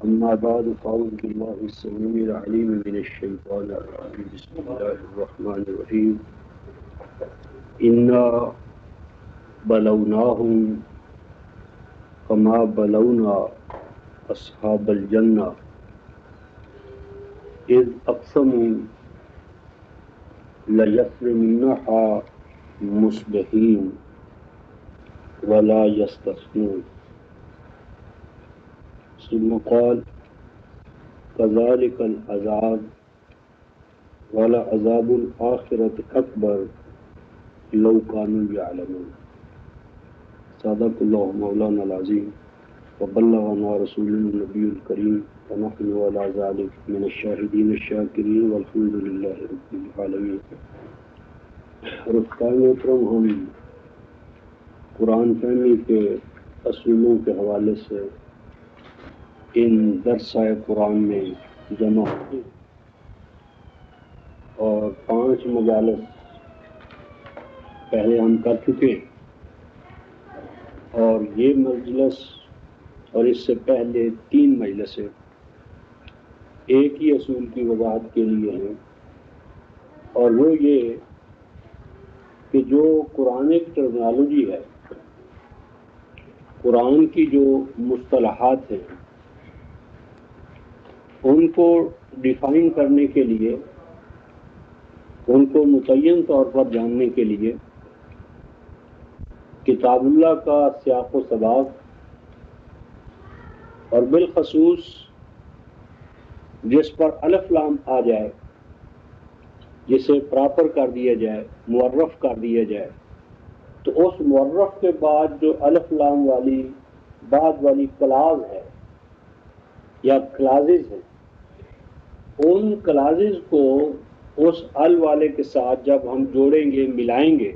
أما بعد فأعوذ بالله السميع العليم من الشيطان الرجيم بسم الله الرحمن الرحيم إنا بلوناهم كما بلونا أصحاب الجنة إذ أقسموا ليصرمنها مصبحين ولا يستثنون ثم قال كذلك العذاب ولعذاب الآخرة أكبر لو كانوا يعلمون صدق الله مولانا العظيم وبلغنا رسولنا النبي الكريم ونحن على ذلك من الشاهدين الشاكرين والحمد لله رب العالمين. رفقائے محترم، ہم قرآن فہمی کے اصولوں کے حوالے سے ان درسہ قرآن میں جمع ہوئے اور 5 مجالس پہلے ہم کر چکے اور یہ مجلس اور اس سے پہلے 3 مجلسیں ایک ہی اصول کی وضاحت کے لیے ہیں، اور وہ یہ کہ جو قرآنک ٹرمینالوجی ہے، قرآن کی جو مصطلحات ہیں، ان کو ڈیفائن کرنے کے لیے، ان کو متعین طور پر جاننے کے لیے کتاب اللہ کا سیاق و سباق اور بالخصوص جس پر الف لام آ جائے، جسے پراپر کر دیا جائے، معرف کر دیا جائے، تو اس معرف کے بعد جو الف لام والی بعد والی کلاز ہے یا کلازز ہیں، ان کلازز کو اس ال والے کے ساتھ جب ہم جوڑیں گے، ملائیں گے،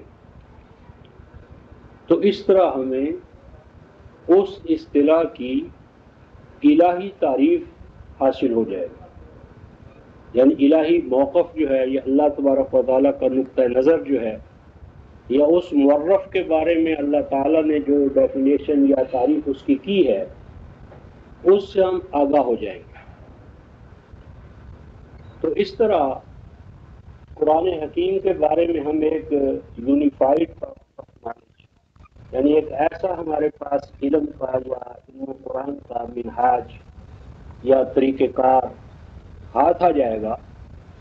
تو اس طرح ہمیں اس اصطلاح کی الہی تعریف حاصل ہو جائے گی. یعنی الہی موقف جو ہے یا اللہ تبارک و تعالیٰ کا نقطہ نظر جو ہے یا اس معرف کے بارے میں اللہ تعالیٰ نے جو ڈیفینیشن یا تعریف اس کی ہے، اس سے ہم آگاہ ہو جائیں گے. تو اس طرح قرآن حکیم کے بارے میں ہم ایک یونیفائڈ یعنی ایک ایسا ہمارے پاس علم کا یا علم قرآن کا منہاج یا طریقہ کار ہاتھ آ جائے گا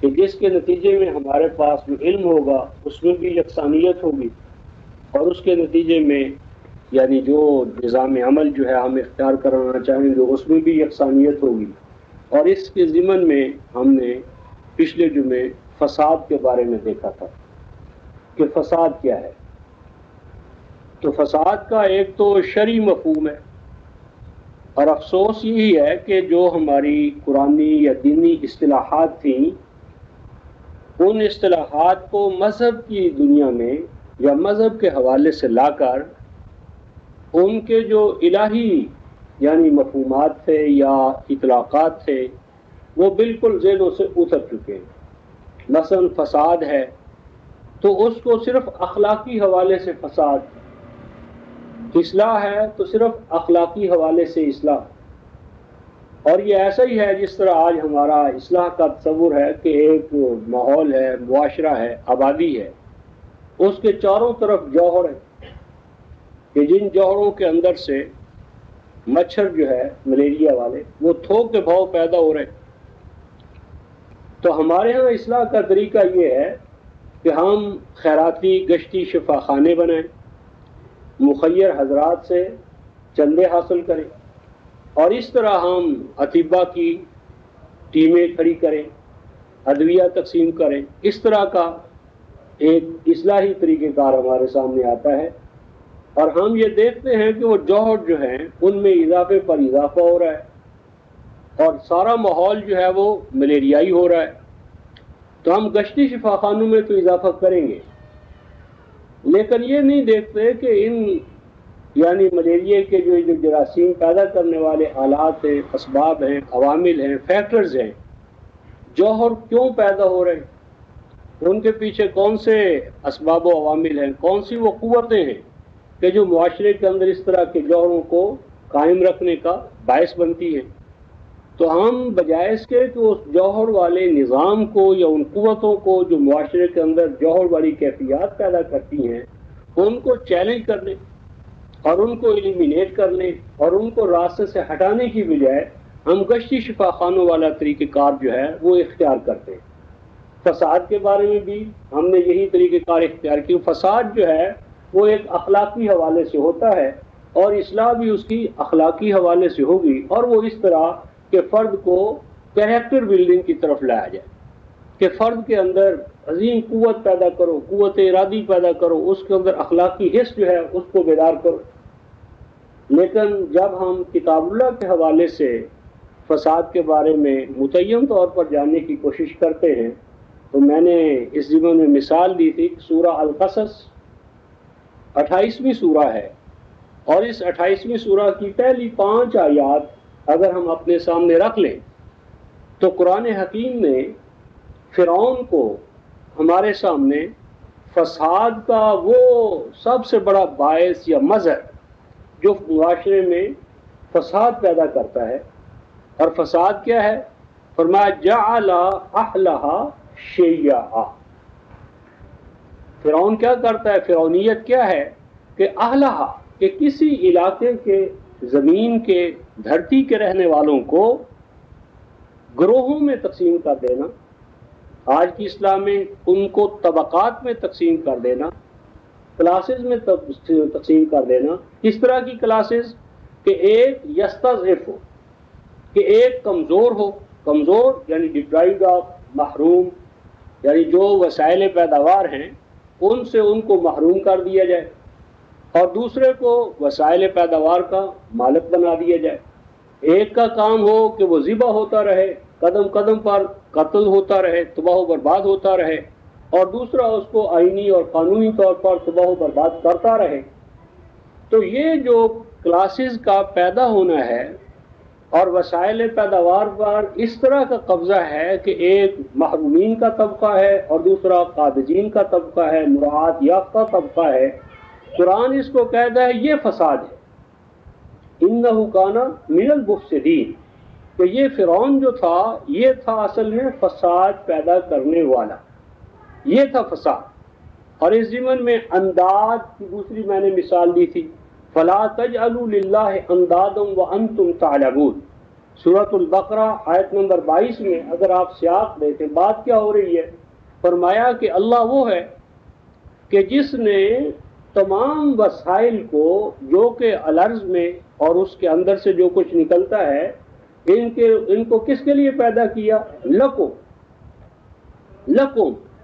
کہ جس کے نتیجے میں ہمارے پاس جو علم ہوگا اس میں بھی یکسانیت ہوگی، اور اس کے نتیجے میں یعنی جو نظام عمل جو ہے ہم اختیار کرنا چاہیں گے اس میں بھی یکسانیت ہوگی. اور اس کے ضمن میں ہم نے پچھلے جمعے فساد کے بارے میں دیکھا تھا کہ فساد کیا ہے. تو فساد کا ایک تو شرعی مفہوم ہے، اور افسوس یہی ہے کہ جو ہماری قرآنی یا دینی اصطلاحات تھیں، ان اصطلاحات کو مذہب کی دنیا میں یا مذہب کے حوالے سے لا کر ان کے جو الہی یعنی مفہومات تھے یا اطلاقات تھے وہ بالکل ذہنوں سے اتر چکے ہیں. مثلا فساد ہے تو اس کو صرف اخلاقی حوالے سے فساد، اصلاح ہے تو صرف اخلاقی حوالے سے اصلاح. اور یہ ایسا ہی ہے جس طرح آج ہمارا اصلاح کا تصور ہے کہ ایک ماحول ہے، معاشرہ ہے، آبادی ہے، اس کے چاروں طرف جوہر ہے کہ جن جوہروں کے اندر سے مچھر جو ہے ملیریا والے وہ تھوک کے بھاؤ پیدا ہو رہے ہیں. تو ہمارے ہاں اصلاح کا طریقہ یہ ہے کہ ہم خیراتی گشتی شفا خانے بنائیں، مخیر حضرات سے چندے حاصل کریں، اور اس طرح ہم اطباء کی ٹیمیں کھڑی کریں، ادویہ تقسیم کریں. اس طرح کا ایک اصلاحی طریقہ کار ہمارے سامنے آتا ہے، اور ہم یہ دیکھتے ہیں کہ وہ جوہر جو ہیں ان میں اضافے پر اضافہ ہو رہا ہے، اور سارا ماحول جو ہے وہ ملیریائی ہو رہا ہے. تو ہم گشتی شفا خانوں میں تو اضافہ کریں گے، لیکن یہ نہیں دیکھتے کہ ان یعنی ملیریا کے جو جراثیم پیدا کرنے والے آلات ہیں، اسباب ہیں، عوامل ہیں، فیکٹرز ہیں، جوہر کیوں پیدا ہو رہے ہیں، ان کے پیچھے کون سے اسباب و عوامل ہیں، کون سی وہ قوتیں ہیں کہ جو معاشرے کے اندر اس طرح کے جوہروں کو قائم رکھنے کا باعث بنتی ہیں. تو ہم بجائے اس کے کہ اس جوہر والے نظام کو یا ان قوتوں کو جو معاشرے کے اندر جوہر والی کیفیات پیدا کرتی ہیں ان کو چیلنج کر لیں اور ان کو ایلیمینیٹ کر لیں اور ان کو راستے سے ہٹانے کی بجائے ہم گشتی شفا خانوں والا طریقہ کار جو ہے وہ اختیار کرتے ہیں. فساد کے بارے میں بھی ہم نے یہی طریقہ کار اختیار کیا. فساد جو ہے وہ ایک اخلاقی حوالے سے ہوتا ہے اور اصلاح بھی اس کی اخلاقی حوالے سے ہوگی, اور وہ اس طرح کہ فرد کو کیریکٹر بلڈنگ کی طرف لایا جائے کہ فرد کے اندر عظیم قوت پیدا کرو, قوت ارادی پیدا کرو, اس کے اندر اخلاقی حس جو ہے اس کو بیدار کرو. لیکن جب ہم کتاب اللہ کے حوالے سے فساد کے بارے میں متعین طور پر جاننے کی کوشش کرتے ہیں تو میں نے اس ضمن میں مثال دی تھی. سورہ القصص 28ویں سورہ ہے اور اس 28ویں سورہ کی پہلی 5 آیات اگر ہم اپنے سامنے رکھ لیں تو قرآن حکیم نے فرعون کو ہمارے سامنے فساد کا وہ سب سے بڑا باعث یا مظہر جو معاشرے میں فساد پیدا کرتا ہے, اور فساد کیا ہے؟ فرمایا جعل اہلھا شیعا. فرعون کیا کرتا ہے؟ فرعونیت کیا ہے کہ اہلھا کہ کسی علاقے کے زمین کے دھرتی کے رہنے والوں کو گروہوں میں تقسیم کر دینا, آج کی اصطلاح میں ان کو طبقات میں تقسیم کر دینا, کلاسز میں تقسیم کر دینا. کس طرح کی کلاسز؟ کہ ایک یستضعف ہو, کہ ایک کمزور ہو, کمزور یعنی ڈپرائیوڈ آف, محروم, یعنی جو وسائل پیداوار ہیں ان سے ان کو محروم کر دیا جائے, اور دوسرے کو وسائل پیداوار کا مالک بنا دیا جائے. ایک کا کام ہو کہ وہ ذبح ہوتا رہے, قدم قدم پر قتل ہوتا رہے, تباہ و برباد ہوتا رہے, اور دوسرا اس کو آئینی اور قانونی طور پر تباہ و برباد کرتا رہے. تو یہ جو کلاسز کا پیدا ہونا ہے اور وسائل پیداوار پر اس طرح کا قبضہ ہے کہ ایک محرومین کا طبقہ ہے اور دوسرا قابضین کا طبقہ ہے, مراعات یافتہ طبقہ ہے, قرآن اس کو کہتا ہے یہ فساد ہے. انہ کان من المفسدین, کہ یہ فرعون جو تھا یہ تھا اصل میں فساد پیدا کرنے والا, یہ تھا فساد. اور اس ضمن میں انداد کی دوسری میں نے مثال دی تھی, فلا تجعلوا للہ اندادا وانتم تعلمون. سورۃ البقرہ آیت نمبر 22 میں اگر آپ سیاق دیکھیں بات کیا ہو رہی ہے, فرمایا کہ اللہ وہ ہے کہ جس نے تمام وسائل کو جو کہ الارض میں اور اس کے اندر سے جو کچھ نکلتا ہے ان کو کس کے لیے پیدا کیا؟ لکم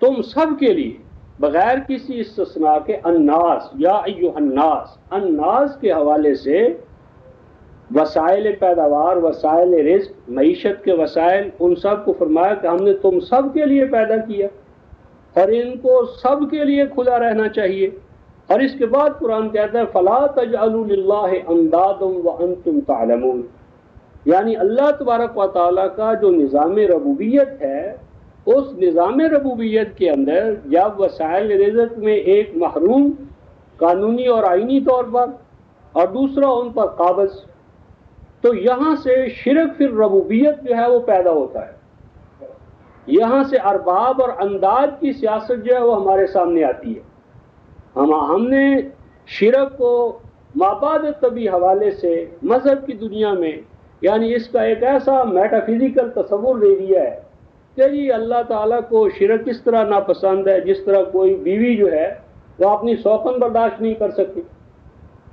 تم سب کے لیے, بغیر کسی استثناء کے. الناس یا ایھا الناس, الناس کے حوالے سے وسائل پیداوار, وسائل رزق, معیشت کے وسائل, ان سب کو فرمایا کہ ہم نے تم سب کے لیے پیدا کیا اور ان کو سب کے لیے کھلا رہنا چاہیے. اور اس کے بعد قرآن کہتا ہے فلا تجعلوا للہ اندادا وانتم تعلمون, یعنی اللہ تبارک و تعالیٰ کا جو نظام ربوبیت ہے اس نظام ربوبیت کے اندر جب وسائل رزق میں ایک محروم قانونی اور آئینی طور پر اور دوسرا ان پر قابض, تو یہاں سے شرک فی الربوبیت جو ہے وہ پیدا ہوتا ہے. یہاں سے ارباب اور انداز کی سیاست جو ہے وہ ہمارے سامنے آتی ہے. ہم نے شرک کو مابعد طبی حوالے سے مذہب کی دنیا میں یعنی اس کا ایک ایسا میٹافزیکل تصور لے لیا ہے کہ جی اللہ تعالیٰ کو شرک اس طرح ناپسند ہے جس طرح کوئی بیوی جو ہے وہ اپنی شوقن برداشت نہیں کر سکتی.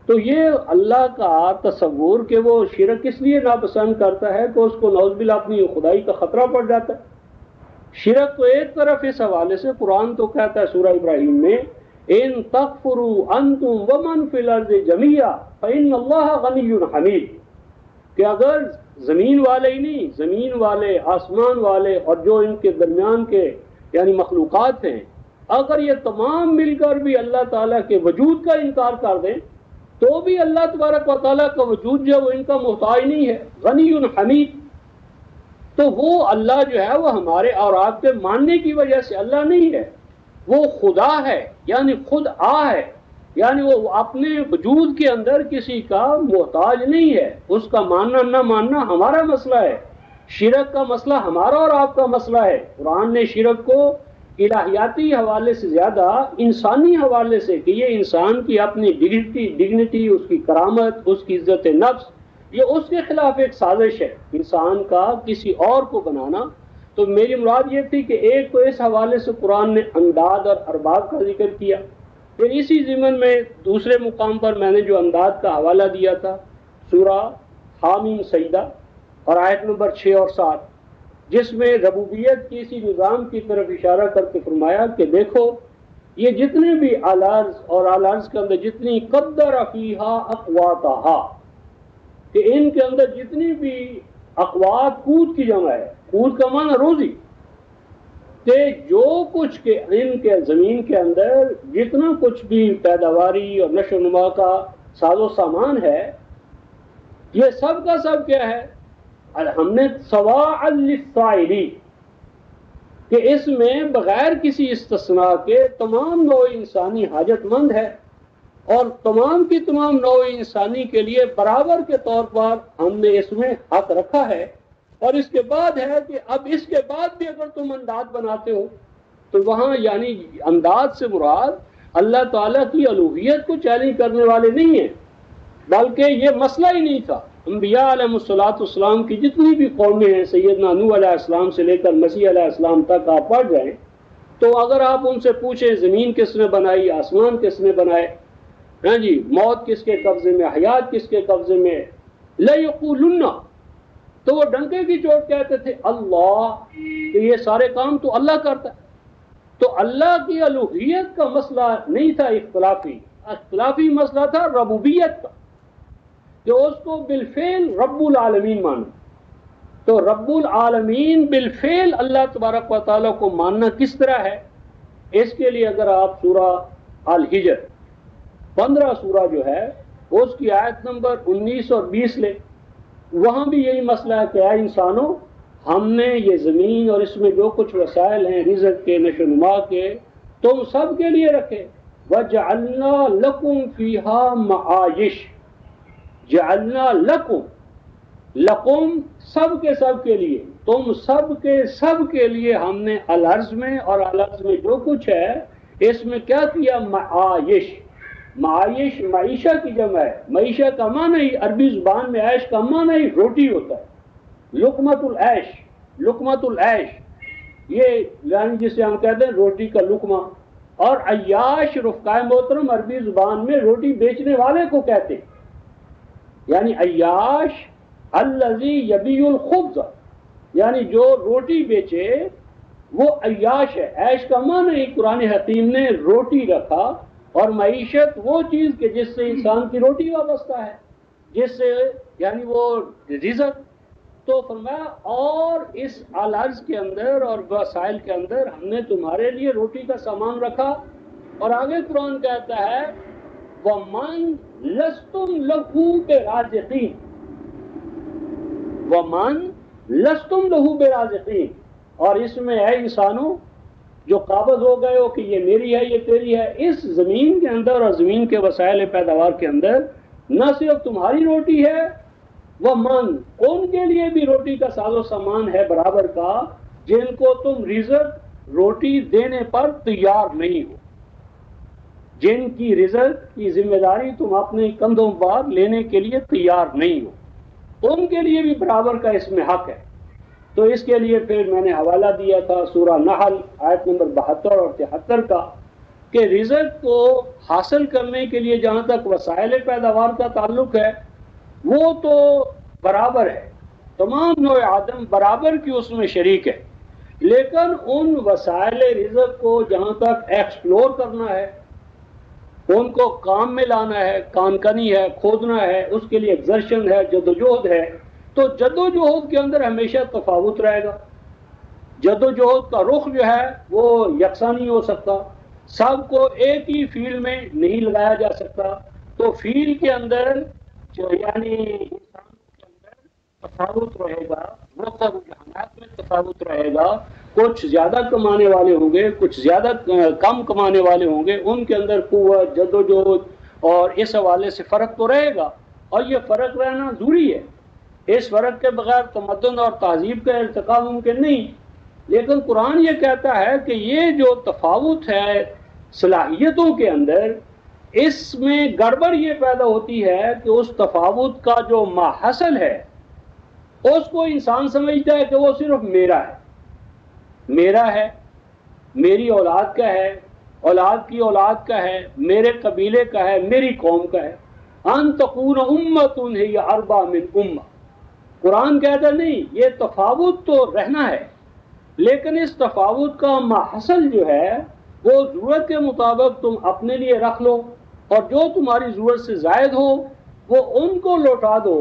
تو یہ اللہ کا تصور کہ وہ شرک اس لیے ناپسند کرتا ہے کہ اس کو نعوذ باللہ اپنی خدائی کا خطرہ پڑ جاتا ہے. شرک تو ایک طرف اس حوالے سے قرآن تو کہتا ہے سورہ ابراہیم میں ان تکفروا انتم ومن فی الارض جميعا فإن اللہ غنی حمید, کہ اگر زمین والے ہی نہیں, زمین والے, آسمان والے اور جو ان کے درمیان کے یعنی مخلوقات ہیں, اگر یہ تمام مل کر بھی اللہ تعالیٰ کے وجود کا انکار کر دیں تو بھی اللہ تبارک و تعالیٰ کا وجود جو ہے وہ ان کا محتاج نہیں ہے, غنی حمید. تو وہ اللہ جو ہے وہ ہمارے اور آپ کے ماننے کی وجہ سے اللہ نہیں ہے, وہ خدا ہے یعنی خود ہے, یعنی وہ اپنے وجود کے اندر کسی کا محتاج نہیں ہے. اس کا ماننا نہ ماننا ہمارا مسئلہ ہے, شرک کا مسئلہ ہمارا اور آپ کا مسئلہ ہے. قرآن نے شرک کو الہیاتی حوالے سے زیادہ انسانی حوالے سے کہ یہ انسان کی اپنی ڈگنیٹی، اس کی کرامت، اس کی عزت نفس، یہ اس کے خلاف ایک سازش ہے انسان کا کسی اور کو بنانا. تو میری مراد یہ تھی کہ ایک تو اس حوالے سے قرآن نے انداد اور ارباب کا ذکر کیا، پھر اسی ضمن میں دوسرے مقام پر میں نے جو انداد کا حوالہ دیا تھا سورہ حامیم سجدہ اور آیت نمبر 6 اور 7، جس میں ربوبیت کی اسی نظام کی طرف اشارہ کر کے فرمایا کہ دیکھو یہ جتنے بھی الارض اور الارض کے اندر جتنی قدر فیہا اقواتہا، کہ ان کے اندر جتنی بھی اقوات قوت کی جمع ہے، قوت کا معنی روزی، کہ جو کچھ کہ ان کے زمین کے اندر جتنا کچھ بھی پیداواری اور نشو و نما کا ساز و سامان ہے، یہ سب کا سب کیا ہے؟ ہم نے سواء للسائلی، کہ اس میں بغیر کسی استثناء کے تمام نوع انسانی حاجت مند ہے، اور تمام کی تمام نوع انسانی کے لیے برابر کے طور پر ہم نے اس میں حق رکھا ہے. اور اس کے بعد ہے کہ اب اس کے بعد بھی اگر تم انداز بناتے ہو تو وہاں یعنی انداز سے مراد اللہ تعالیٰ کی الوہیت کو چیلنج کرنے والے نہیں ہیں، بلکہ یہ مسئلہ ہی نہیں تھا. انبیاء علیہ السلام کی جتنی بھی قومیں ہیں، سیدنا نوح علیہ السلام سے لے کر مسیح علیہ السلام تک آپ پڑھ جائیں تو اگر آپ ان سے پوچھیں زمین کس نے بنائی، آسمان کس نے بنائے، ہاں جی، موت کس کے قبضے میں، حیات کس کے قبضے میں، لَيَقُولُنَّ، تو وہ ڈنکے کی چوٹ کہتے تھے اللہ، کہ یہ سارے کام تو اللہ کرتا ہے. تو اللہ کی الوہیت کا مسئلہ نہیں تھا اختلافی مسئلہ تھا ربوبیت کا، کہ اس کو بالفعل رب العالمین مانا. تو رب العالمین بالفعل اللہ تبارک و تعالیٰ کو ماننا کس طرح ہے؟ اس کے لیے اگر آپ سورہ الحجر 15 سورہ جو ہے اس کی آیت نمبر 19 اور 20 لے، وہاں بھی یہی مسئلہ ہے کہ اے انسانوں، ہم نے یہ زمین اور اس میں جو کچھ وسائل ہیں رزق کے، نشو و نما کے، تم سب کے لیے رکھے. وَجَعَلْنَا لَكُمْ فِيهَا مَعَائِشَ، جعلنا لکم سب کے لیے، تم سب کے لیے ہم نے الارض میں اور الارض میں جو کچھ ہے اس میں کیا کیا؟ معائش. معیشہ کی جمع ہے. معیشہ کا معنی ہی عربی زبان میں عیش کا معنی ہی روٹی ہوتا ہے. لقمت العیش یہ یعنی جسے ہم کہتے ہیں روٹی کا لقمہ. اور عیاش رفقائے محترم عربی زبان میں روٹی بیچنے والے کو کہتے ہیں، یعنی عیاش الذی یبیع الخبز، یعنی جو روٹی بیچے وہ عیاش ہے. عیش کا معنی ہی قرآن حکیم نے روٹی رکھا، اور معیشت وہ چیز کہ جس سے انسان کی روٹی وابستہ ہے، جس سے یعنی وہ رزق. تو فرمایا اور اس الارض کے اندر اور وسائل کے اندر ہم نے تمہارے لیے روٹی کا سامان رکھا. اور آگے قرآن کہتا ہے وَمَن لَسْتُمْ لَهُ بِرَازِقِينَ، وَمَن لَسْتُمْ لَهُ بِرَازِقِينَ، اور اس میں ہے انسانوں جو قابض ہو گئے ہو کہ یہ میری ہے یہ تیری ہے. اس زمین کے اندر اور زمین کے وسائل پیداوار کے اندر نہ صرف تمہاری روٹی ہے، وَمَن ان کے لیے بھی روٹی کا ساز و سامان ہے برابر کا، جن کو تم رزق روٹی دینے پر تیار نہیں ہو، جن کی رزق کی ذمہ داری تم اپنے کندھوں پر لینے کے لیے تیار نہیں ہو، ان کے لیے بھی برابر کا اس میں حق ہے. تو اس کے لیے پھر میں نے حوالہ دیا تھا سورہ نحل آیت نمبر 72 اور 73 کا، کہ رزق کو حاصل کرنے کے لیے جہاں تک وسائل پیداوار کا تعلق ہے وہ تو برابر ہے، تمام نوع آدم برابر کی اس میں شریک ہے. لیکن ان وسائل رزق کو جہاں تک ایکسپلور کرنا ہے، ان کو کام میں لانا ہے، کانکنی ہے، کھودنا ہے، اس کے لیے ایگزرشن ہے، جدوجہد ہے. تو جدوجہد کے اندر ہمیشہ تفاوت رہے گا. جدوجہد کا رخ جو ہے وہ یکساں نہیں ہو سکتا، سب کو ایک ہی فیلڈ میں نہیں لگایا جا سکتا. تو فیلڈ کے اندر یعنی انسان کے اندر تفاوت رہے گا، وقت رجحانات میں تفاوت رہے گا. کچھ زیادہ کمانے والے ہوں گے، کچھ زیادہ کم کمانے والے ہوں گے، ان کے اندر قوت، جدوجہد اور اس حوالے سے فرق تو رہے گا، اور یہ فرق رہنا ضروری ہے. اس فرق کے بغیر تمدن اور تہذیب کا ارتقا ممکن نہیں. لیکن قرآن یہ کہتا ہے کہ یہ جو تفاوت ہے صلاحیتوں کے اندر، اس میں گڑبڑ یہ پیدا ہوتی ہے کہ اس تفاوت کا جو ماحصل ہے اس کو انسان سمجھتا ہے کہ وہ صرف میرا ہے، میری اولاد کا ہے، اولاد کی اولاد کا ہے، میرے قبیلے کا ہے، میری قوم کا ہے. ان تکون امۃ ہی اربع من امہ. قرآن کہتا نہیں، یہ تفاوت تو رہنا ہے، لیکن اس تفاوت کا ماحصل جو ہے وہ ضرورت کے مطابق تم اپنے لیے رکھ لو، اور جو تمہاری ضرورت سے زائد ہو وہ ان کو لوٹا دو،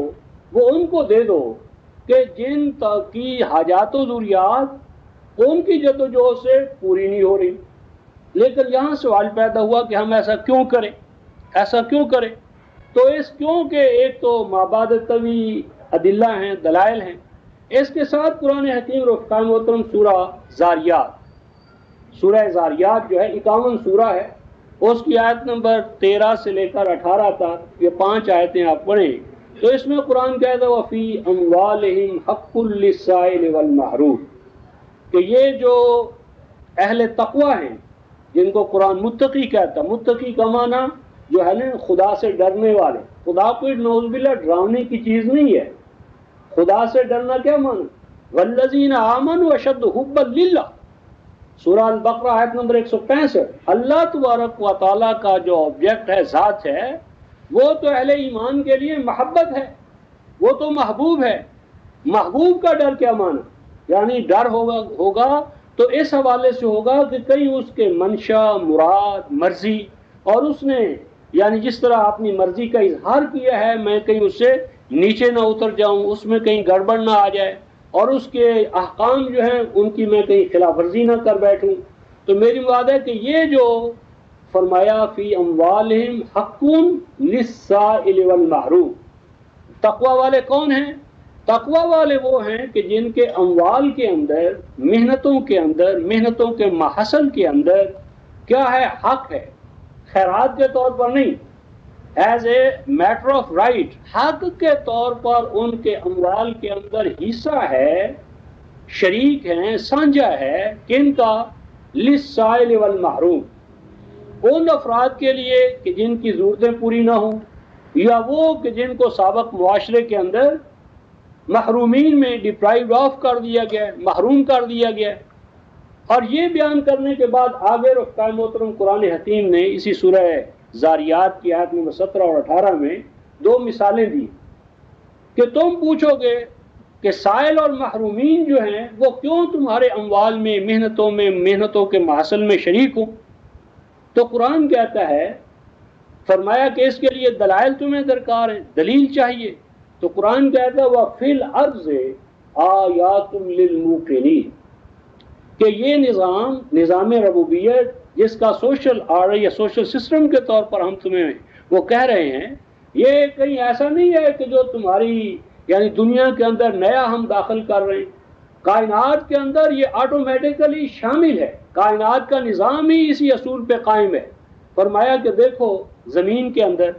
وہ ان کو دے دو کہ جن کی حاجات و ضروریات ان کی جدوجہد سے پوری نہیں ہو رہی. لیکن یہاں سوال پیدا ہوا کہ ہم ایسا کیوں کریں؟ تو اس کیوں کے ایک تو مابعد طوی ادلہ ہیں، دلائل ہیں. اس کے ساتھ قرآن حکیم رفقائے محترم سورہ زاریات جو ہے 51 سورہ ہے، اس کی آیت نمبر 13 سے لے کر 18 تک، یہ 5 آیتیں آپ پڑھیں تو اس میں قرآن کہتا ہے وَفِي أَمْوَالِهِمْ حَقٌّ لِلسَّائِلِ وَالْمَحْرُومِ، کہ یہ جو اہل تقوی ہیں جن کو قرآن متقی کہتا ہے، متقی کا معنی جو ہے نا خدا سے ڈرنے والے. خدا کوئی نعوذ باللہ ڈرانے کی چیز نہیں ہے. خدا سے ڈرنا کیا معنی؟ وَالَّذِينَ آمَنُوا أَشَدُّ حُبًّا لِلَّهِ، سورہ البقرہ آیت نمبر 165. اللہ تبارک و تعالیٰ کا جو آبجیکٹ ہے، ذات ہے، وہ تو اہل ایمان کے لیے محبت ہے، وہ تو محبوب ہے. محبوب کا ڈر کیا معنی؟ یعنی ڈر ہوگا تو اس حوالے سے ہوگا کہ کہیں اس کے منشا، مراد، مرضی، اور اس نے یعنی جس طرح اپنی مرضی کا اظہار کیا ہے، میں کہیں اس سے نیچے نہ اتر جاؤں، اس میں کہیں گڑبڑ نہ آ جائے، اور اس کے احکام جو ہیں ان کی میں کہیں خلاف ورزی نہ کر بیٹھوں. تو میری بات ہے کہ یہ جو فرمایا فی اموالہم حق للسائل والمحروم، تقوی والے کون ہیں؟ تقوی والے وہ ہیں کہ جن کے اموال کے اندر، محنتوں کے محصل کے اندر کیا ہے؟ حق ہے. خیرات کے طور پر نہیں، as a matter of right, حق کے طور پر ان کے اموال کے اندر حصہ ہے، شریک ہیں، سانجھا ہے. کن کا؟ للسائل والمحروم، ان افراد کے لیے کہ جن کی ضرورتیں پوری نہ ہوں، یا وہ کہ جن کو سابق معاشرے کے اندر محرومین میں ڈپرائیوڈ آف کر دیا گیا، محروم کر دیا گیا. اور یہ بیان کرنے کے بعد آگے رفقائے محترم قرآن حکیم نے اسی سورہ زاریات کی آیت نمبر 17 اور 18 میں 2 مثالیں دی کہ تم پوچھو گے کہ سائل اور محرومین جو ہیں وہ کیوں تمہارے اموال میں، محنتوں کے محصل میں شریک ہوں. تو قرآن کہتا ہے، فرمایا کہ اس کے لیے دلائل تمہیں درکار ہیں، دلیل چاہیے. تو قرآن کہتا ہے وَفِي الْأَرْضِ آیَاتٌ لِلْمُوقِنِينَ، کہ یہ نظام ربوبیت جس کا سوشل آرڈر یا سوشل سسٹم کے طور پر ہم تمہیں وہ کہہ رہے ہیں، یہ کہیں ایسا نہیں ہے کہ جو تمہاری یعنی دنیا کے اندر نیا ہم داخل کر رہے ہیں. کائنات کے اندر یہ آٹومیٹیکلی شامل ہے، کائنات کا نظام ہی اسی اصول پہ قائم ہے. فرمایا کہ دیکھو زمین کے اندر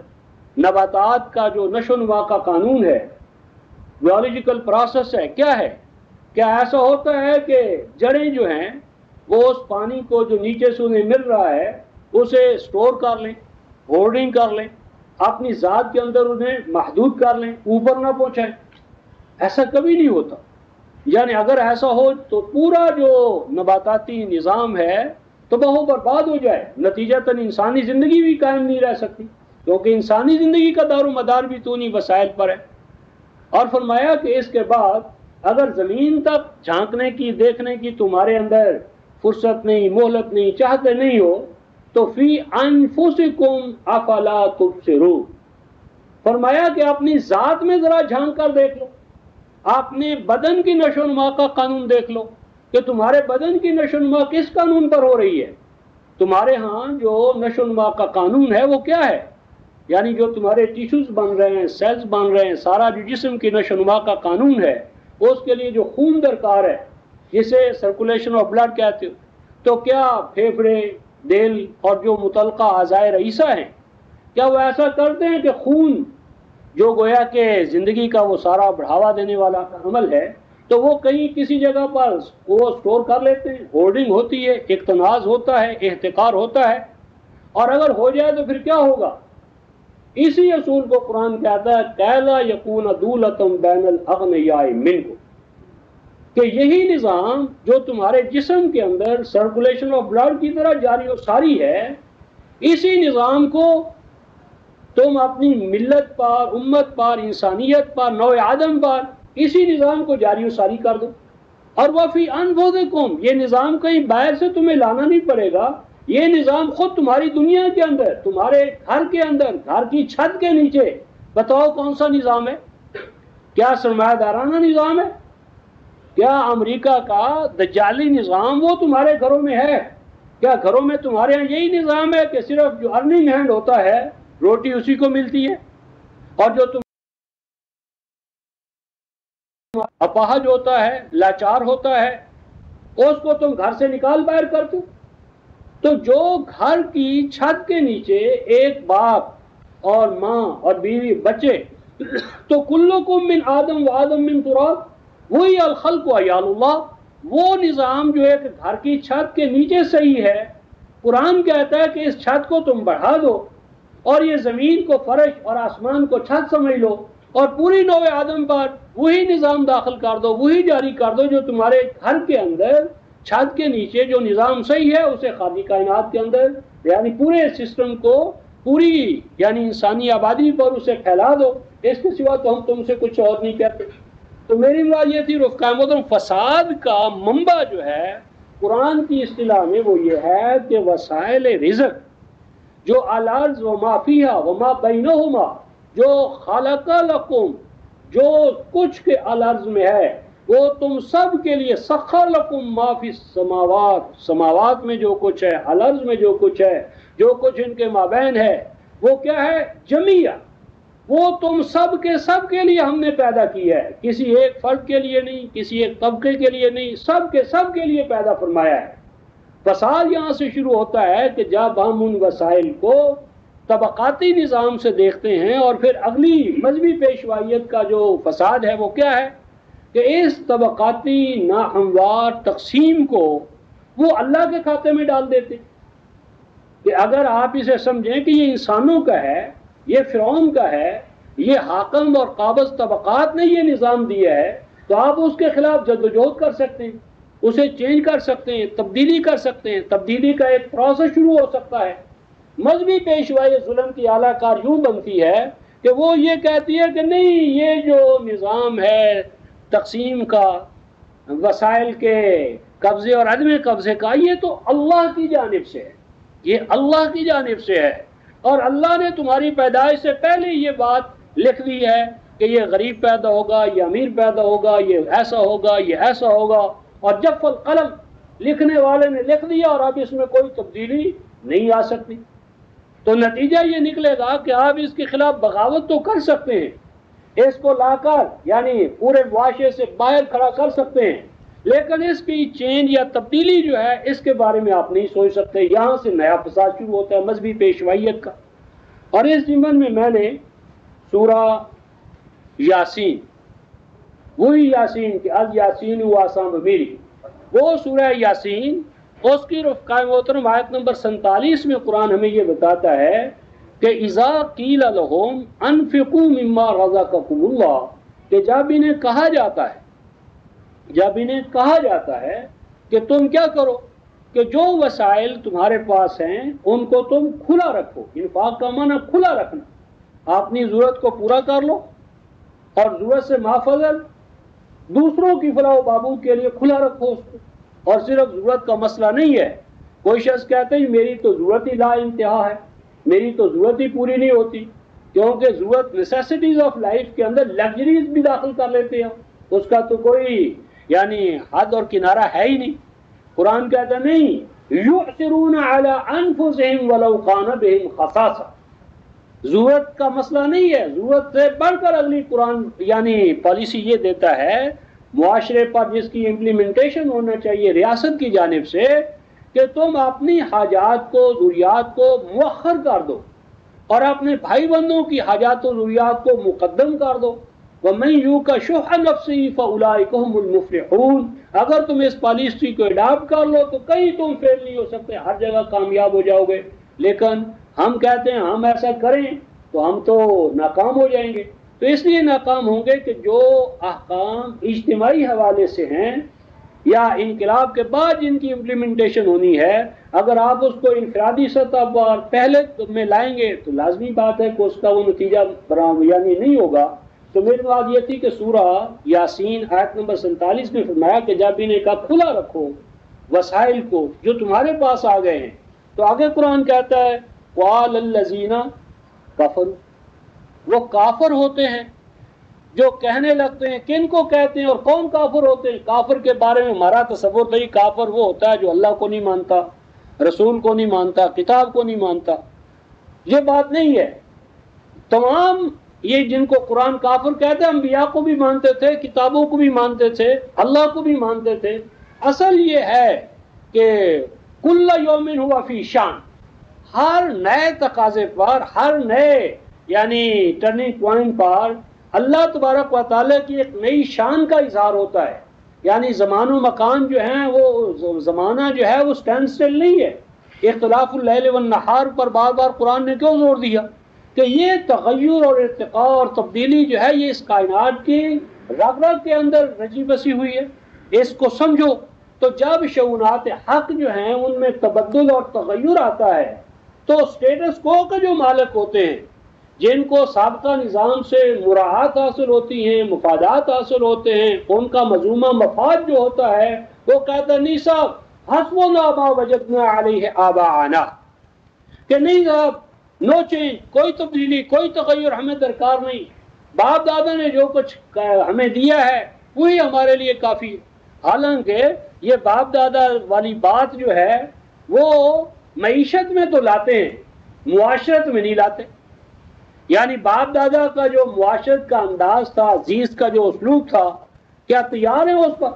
نباتات کا جو نشو و نما کا قانون ہے، بیولوجیکل پروسیس ہے، کیا ہے؟ کیا ایسا ہوتا ہے کہ جڑیں جو ہیں وہ اس پانی کو جو نیچے سے انہیں مل رہا ہے اسے سٹور کر لیں، ہولڈنگ کر لیں، اپنی ذات کے اندر انہیں محدود کر لیں، اوپر نہ پہنچائیں؟ ایسا کبھی نہیں ہوتا. یعنی اگر ایسا ہو تو پورا جو نباتاتی نظام ہے تو وہ برباد ہو جائے، نتیجتاً انسانی زندگی بھی قائم نہیں رہ سکتی، کیونکہ انسانی زندگی کا دار و مدار بھی تو نہیں وسائل پر ہے. اور فرمایا کہ اس کے بعد اگر زمین تک جھانکنے کی، دیکھنے کی تمہارے اندر فرصت نہیں، مہلت نہیں، چاہتے نہیں ہو تو فی انفسکم افلا تبصرون، فرمایا کہ اپنی ذات میں ذرا جھانک کر دیکھ لو، اپنے بدن کی نشو و نما کا قانون دیکھ لو کہ تمہارے بدن کی نشو و نما کس قانون پر ہو رہی ہے. تمہارے ہاں جو نشو و نما کا قانون ہے وہ کیا ہے؟ یعنی جو تمہارے ٹیشوز بن رہے ہیں، سیلز بن رہے ہیں، سارا جو جسم کی نشو و نما کا قانون ہے، اس کے لیے جو خون درکار ہے جسے سرکولیشن آف بلڈ کہتے ہو، تو کیا پھیپھڑے، دل اور جو متعلقہ اعضائے رئیسہ ہیں کیا وہ ایسا کرتے ہیں کہ خون جو گویا کہ زندگی کا وہ سارا بڑھاوا دینے والا عمل ہے، تو وہ کہیں کسی جگہ پر وہ سٹور کر لیتے ہیں، ہولڈنگ ہوتی ہے، اقتناز ہوتا ہے، احتکار ہوتا ہے، اور اگر ہو جائے تو پھر کیا ہوگا؟ اسی اصول کو قرآن کہتا ہے کَیْلَا یَکُونَ دُولَةٌ بَیْنَ الْأَغْنِیَاءِ مِنْکُم، کہ یہی نظام جو تمہارے جسم کے اندر سرکولیشن آف بلڈ کی طرح جاری و ساری ہے، اسی نظام کو تم اپنی ملت پر، امت پر، انسانیت پر، نوع آدم پر اسی نظام کو جاری و ساری کر دو۔ اور وفی انفسکم، یہ نظام کہیں باہر سے تمہیں لانا نہیں پڑے گا، یہ نظام خود تمہاری دنیا کے اندر، تمہارے گھر کے اندر، گھر کی چھت کے نیچے، بتاؤ کون سا نظام ہے؟ کیا سرمایہ دارانہ نظام ہے؟ کیا امریکہ کا دجالی نظام وہ تمہارے گھروں میں ہے؟ کیا گھروں میں تمہارے یہاں یہی نظام ہے کہ صرف جو ارننگ ہینڈ ہوتا ہے روٹی اسی کو ملتی ہے، اور جو تم اپاہج ہوتا ہے، لاچار ہوتا ہے، اس کو تم گھر سے نکال باہر کرتے؟ تو جو گھر کی چھت کے نیچے ایک باپ اور ماں اور بیوی بچے، تو کلکم من آدم و آدم من تراب، وہی الخلق و عیال اللہ، وہ نظام جو ایک گھر کی چھت کے نیچے صحیح ہے، قرآن کہتا ہے کہ اس چھت کو تم بڑھا دو اور یہ زمین کو فرش اور آسمان کو چھت سمجھ لو، اور پوری نوع آدم پر وہی نظام داخل کر دو، وہی جاری کر دو جو تمہارے گھر کے اندر چھت کے نیچے جو نظام صحیح ہے اسے خالی کائنات کے اندر، یعنی پورے سسٹم کو، پوری یعنی انسانی آبادی پر اسے پھیلا دو۔ اس کے سوا تو ہم تم سے کچھ اور نہیں کہتے۔ تو میری مراد یہ تھی رفقائے محترم، فساد کا منبع جو ہے قرآن کی اصطلاح میں وہ یہ ہے کہ وسائل رزق جو الارض وما فیہا وما بینہما، جو خلق لکم، جو کچھ کے الارض میں ہے وہ تم سب کے لیے، سخر لکم ما فی السماوات، سماوات میں جو کچھ ہے، الارض میں جو کچھ ہے، جو کچھ ان کے مابین ہے، وہ کیا ہے؟ جمیع، وہ تم سب کے لیے ہم نے پیدا کیا ہے، کسی ایک فرد کے لیے نہیں، کسی ایک طبقے کے لیے نہیں، سب کے لیے پیدا فرمایا ہے۔ فساد یہاں سے شروع ہوتا ہے کہ جب ہم ان وسائل کو طبقاتی نظام سے دیکھتے ہیں، اور پھر اگلی مذہبی پیشوائیت کا جو فساد ہے وہ کیا ہے کہ اس طبقاتی ناہموار تقسیم کو وہ اللہ کے کھاتے میں ڈال دیتے، کہ اگر آپ اسے سمجھیں کہ یہ انسانوں کا ہے، یہ فرعون کا ہے، یہ حاکم اور قابض طبقات نے یہ نظام دیا ہے، تو آپ اس کے خلاف جدوجہد کر سکتے ہیں، اسے چینج کر سکتے ہیں، تبدیلی کر سکتے ہیں، تبدیلی کا ایک پروسیس شروع ہو سکتا ہے۔ مذہبی پیشوائی ظلم کی اعلیٰ کار یوں بنتی ہے کہ وہ یہ کہتی ہے کہ نہیں، یہ جو نظام ہے تقسیم کا، وسائل کے قبضے اور عدم قبضے کا، یہ تو اللہ کی جانب سے ہے، یہ اللہ کی جانب سے ہے، اور اللہ نے تمہاری پیدائش سے پہلے یہ بات لکھ دی ہے کہ یہ غریب پیدا ہوگا، یہ امیر پیدا ہوگا، یہ ایسا ہوگا، یہ ایسا ہوگا، اور جف القلم، لکھنے والے نے لکھ دیا اور اب اس میں کوئی تبدیلی نہیں آ سکتی۔ تو نتیجہ یہ نکلے گا کہ آپ اس کے خلاف بغاوت تو کر سکتے ہیں، اس کو لا کر یعنی پورے معاشرے سے باہر کھڑا کر سکتے ہیں، لیکن اس کی چینج یا تبدیلی جو ہے اس کے بارے میں آپ نہیں سوچ سکتے۔ یہاں سے نیا فساد شروع ہوتا ہے مذہبی پیشوائیت کا۔ اور اس ضمن میں میں نے سورہ یاسین، وہی یاسین کہ از یاسین و آسام میری، وہ سورہ یاسین، اس کی رفقائے محترم آیت نمبر 47 میں قرآن ہمیں یہ بتاتا ہے کہ اذا قیل لہم انفقوا مما رزقکم اللہ، کہ جب انہیں کہا جاتا ہے کہ تم کیا کرو، کہ جو وسائل تمہارے پاس ہیں ان کو تم کھلا رکھو۔ انفاق کا معنی کھلا رکھنا، اپنی ضرورت کو پورا کر لو، اور ضرورت سے مافضل دوسروں کی فلاح و بہبود کے لیے کھلا رکھو اس کو۔ اور صرف ضرورت کا مسئلہ نہیں ہے، کوئی شخص کہتے ہیں میری تو ضرورت ہی لا انتہا ہے، میری تو ضرورت ہی پوری نہیں ہوتی، کیونکہ ضرورت نیسیسٹیز آف لائف کے اندر لگژریز بھی داخل کر لیتے ہیں، اس کا تو کوئی یعنی حد اور کنارہ ہے ہی نہیں۔ قرآن کہتا ہے نہیں، یؤثرون علی انفسہم ولو کان بہم خصاصہ، ضرورت کا مسئلہ نہیں ہے، ضرورت سے بڑھ کر اگلی قرآن یعنی پالیسی یہ دیتا ہے معاشرے پر، جس کی امپلیمنٹیشن ہونا چاہیے ریاست کی جانب سے، کہ تم اپنی حاجات کو، ضروریات کو مؤخر کر دو، اور اپنے بھائی بندوں کی حاجات و ضروریات کو مقدم کر دو. وَمَن يُوقَ شُحَّ نَفْسِهِ فَأُولَٰئِكَ هُمُ الْمُفْلِحُونَ. اگر تم اس پالیسی کو اڈاپٹ کر لو تو کہیں تم فیل نہیں ہو سکتے، ہر جگہ کامیاب ہو جاؤ گے. لیکن ہم کہتے ہیں ہم ایسا کریں تو ہم تو ناکام ہو جائیں گے. تو اس لیے ناکام ہوں گے کہ جو احکام اجتماعی حوالے سے ہیں یا انقلاب کے بعد جن کی امپلیمنٹیشن ہونی ہے، اگر آپ اس کو انفرادی سطح پر پہلے میں لائیں گے تو لازمی بات ہے کہ اس کا وہ نتیجہ یعنی نہیں ہوگا. تو میری بات یہ تھی کہ سورہ یاسین آیت نمبر 47 میں فرمایا کہ جب انہیں کا کھلا رکھو وسائل کو جو تمہارے پاس آ گئے ہیں، تو آگے قرآن کہتا ہے وَعَلَى الَّذِينَ كَفَرُوا، وہ کافر ہوتے ہیں جو کہنے لگتے ہیں. کن کو کہتے ہیں اور کون کافر ہوتے ہیں؟ کافر کے بارے میں ہمارا تصور نہیں. کافر وہ ہوتا ہے جو اللہ کو نہیں مانتا، رسول کو نہیں مانتا، کتاب کو نہیں مانتا. یہ بات نہیں ہے. تمام یہ جن کو قرآن کافر کہتے ہیں انبیاء کو بھی مانتے تھے، کتابوں کو بھی مانتے تھے، اللہ کو بھی مانتے تھے. اصل یہ ہے کہ کل یوم ہوا فی شان، ہر نئے تقاضے پر، ہر نئے یعنی ٹرننگ پوائنٹ پر اللہ تبارک و تعالیٰ کی ایک نئی شان کا اظہار ہوتا ہے. یعنی زمان و مکان جو ہیں وہ زمانہ جو ہے وہ سٹینڈ سٹل نہیں ہے. اختلاف اللیل والنہار پر بار بار قرآن نے کیوں زور دیا کہ یہ تغیر اور ارتقاء اور تبدیلی جو ہے یہ اس کائنات کی رگ رگ کے اندر رچی بسی ہوئی ہے. اس کو سمجھو. تو جب شعونات حق جو ہیں ان میں تبدل اور تغیر آتا ہے تو سٹیٹس کو کے جو مالک ہوتے ہیں، جن کو سابقہ نظام سے مراعات حاصل ہوتی ہیں، مفادات حاصل ہوتے ہیں، ان کا مظومہ مفاد جو ہوتا ہے وہ کہتا ہے نہیں صاحب حسبنا ما وجدنا علیہ آباءنا، کہ نہیں صاحب نو چینج، کوئی تبدیلی، کوئی تغیر ہمیں درکار نہیں. باپ دادا نے جو کچھ ہمیں دیا ہے وہی ہمارے لیے کافی. حالانکہ یہ باپ دادا والی بات جو ہے وہ معیشت میں تو لاتے ہیں، معاشرت میں نہیں لاتے. یعنی باپ دادا کا جو معاشرت کا انداز تھا، عزیز کا جو اسلوب تھا، کیا تیار ہیں اس پر؟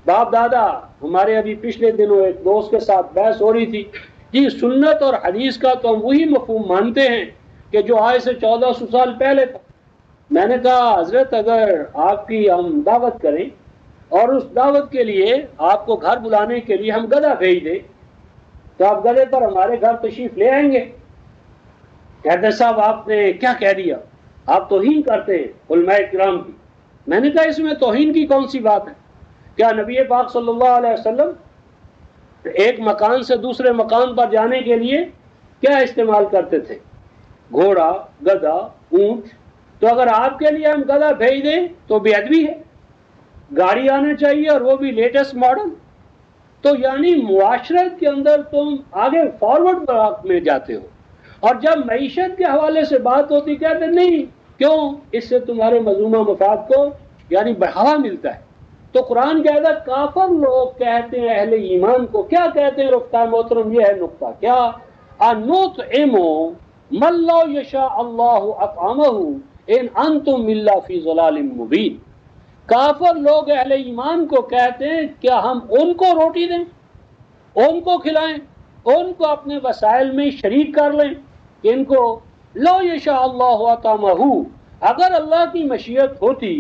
باپ دادا ہمارے ابھی پچھلے دنوں ایک دوست کے ساتھ بحث ہو رہی تھی، جی سنت اور حدیث کا تو ہم وہی مفہوم مانتے ہیں کہ جو آج سے 1400 سال پہلے تھا. میں نے کہا حضرت اگر آپ کی ہم دعوت کریں اور اس دعوت کے لیے آپ کو گھر بلانے کے لیے ہم گدھا بھیج دیں تو آپ گدھے پر ہمارے گھر تشریف لے آئیں گے؟ کہتے صاحب آپ نے کیا کہہ دیا، آپ توہین کرتے ہیں علماء کرام کی. میں نے کہا اس میں توہین کی کون سی بات ہے؟ کیا نبی پاک صلی اللہ علیہ وسلم ایک مکان سے دوسرے مکان پر جانے کے لیے کیا استعمال کرتے تھے؟ گھوڑا، گدھا، اونٹ. تو اگر آپ کے لیے ہم گدھا بھیج دیں تو بے ادبی ہے. گاڑی آنا چاہیے اور وہ بھی لیٹسٹ ماڈل. تو یعنی معاشرت کے اندر تم آگے فارورڈ بلاک میں جاتے ہو، اور جب معیشت کے حوالے سے بات ہوتی کہتے نہیں کیوں، اس سے تمہارے مظلومہ مفاد کو یعنی بڑھاوا ملتا ہے. تو قرآن کہتا ہے کافر لوگ کہتے ہیں اہل ایمان کو، کیا کہتے ہیں رفتار محترم؟ یہ ہے نقطہ، کیا انطعم من لو یشاء اللہ اطعمہ ان انتم الا فی ضلال مبین. کافر لوگ اہل ایمان کو کہتے ہیں کیا ہم ان کو روٹی دیں، ان کو کھلائیں، ان کو اپنے وسائل میں شریک کر لیں کہ ان کو لو یشاء اللہ اطعمہ، اگر اللہ کی مشیت ہوتی،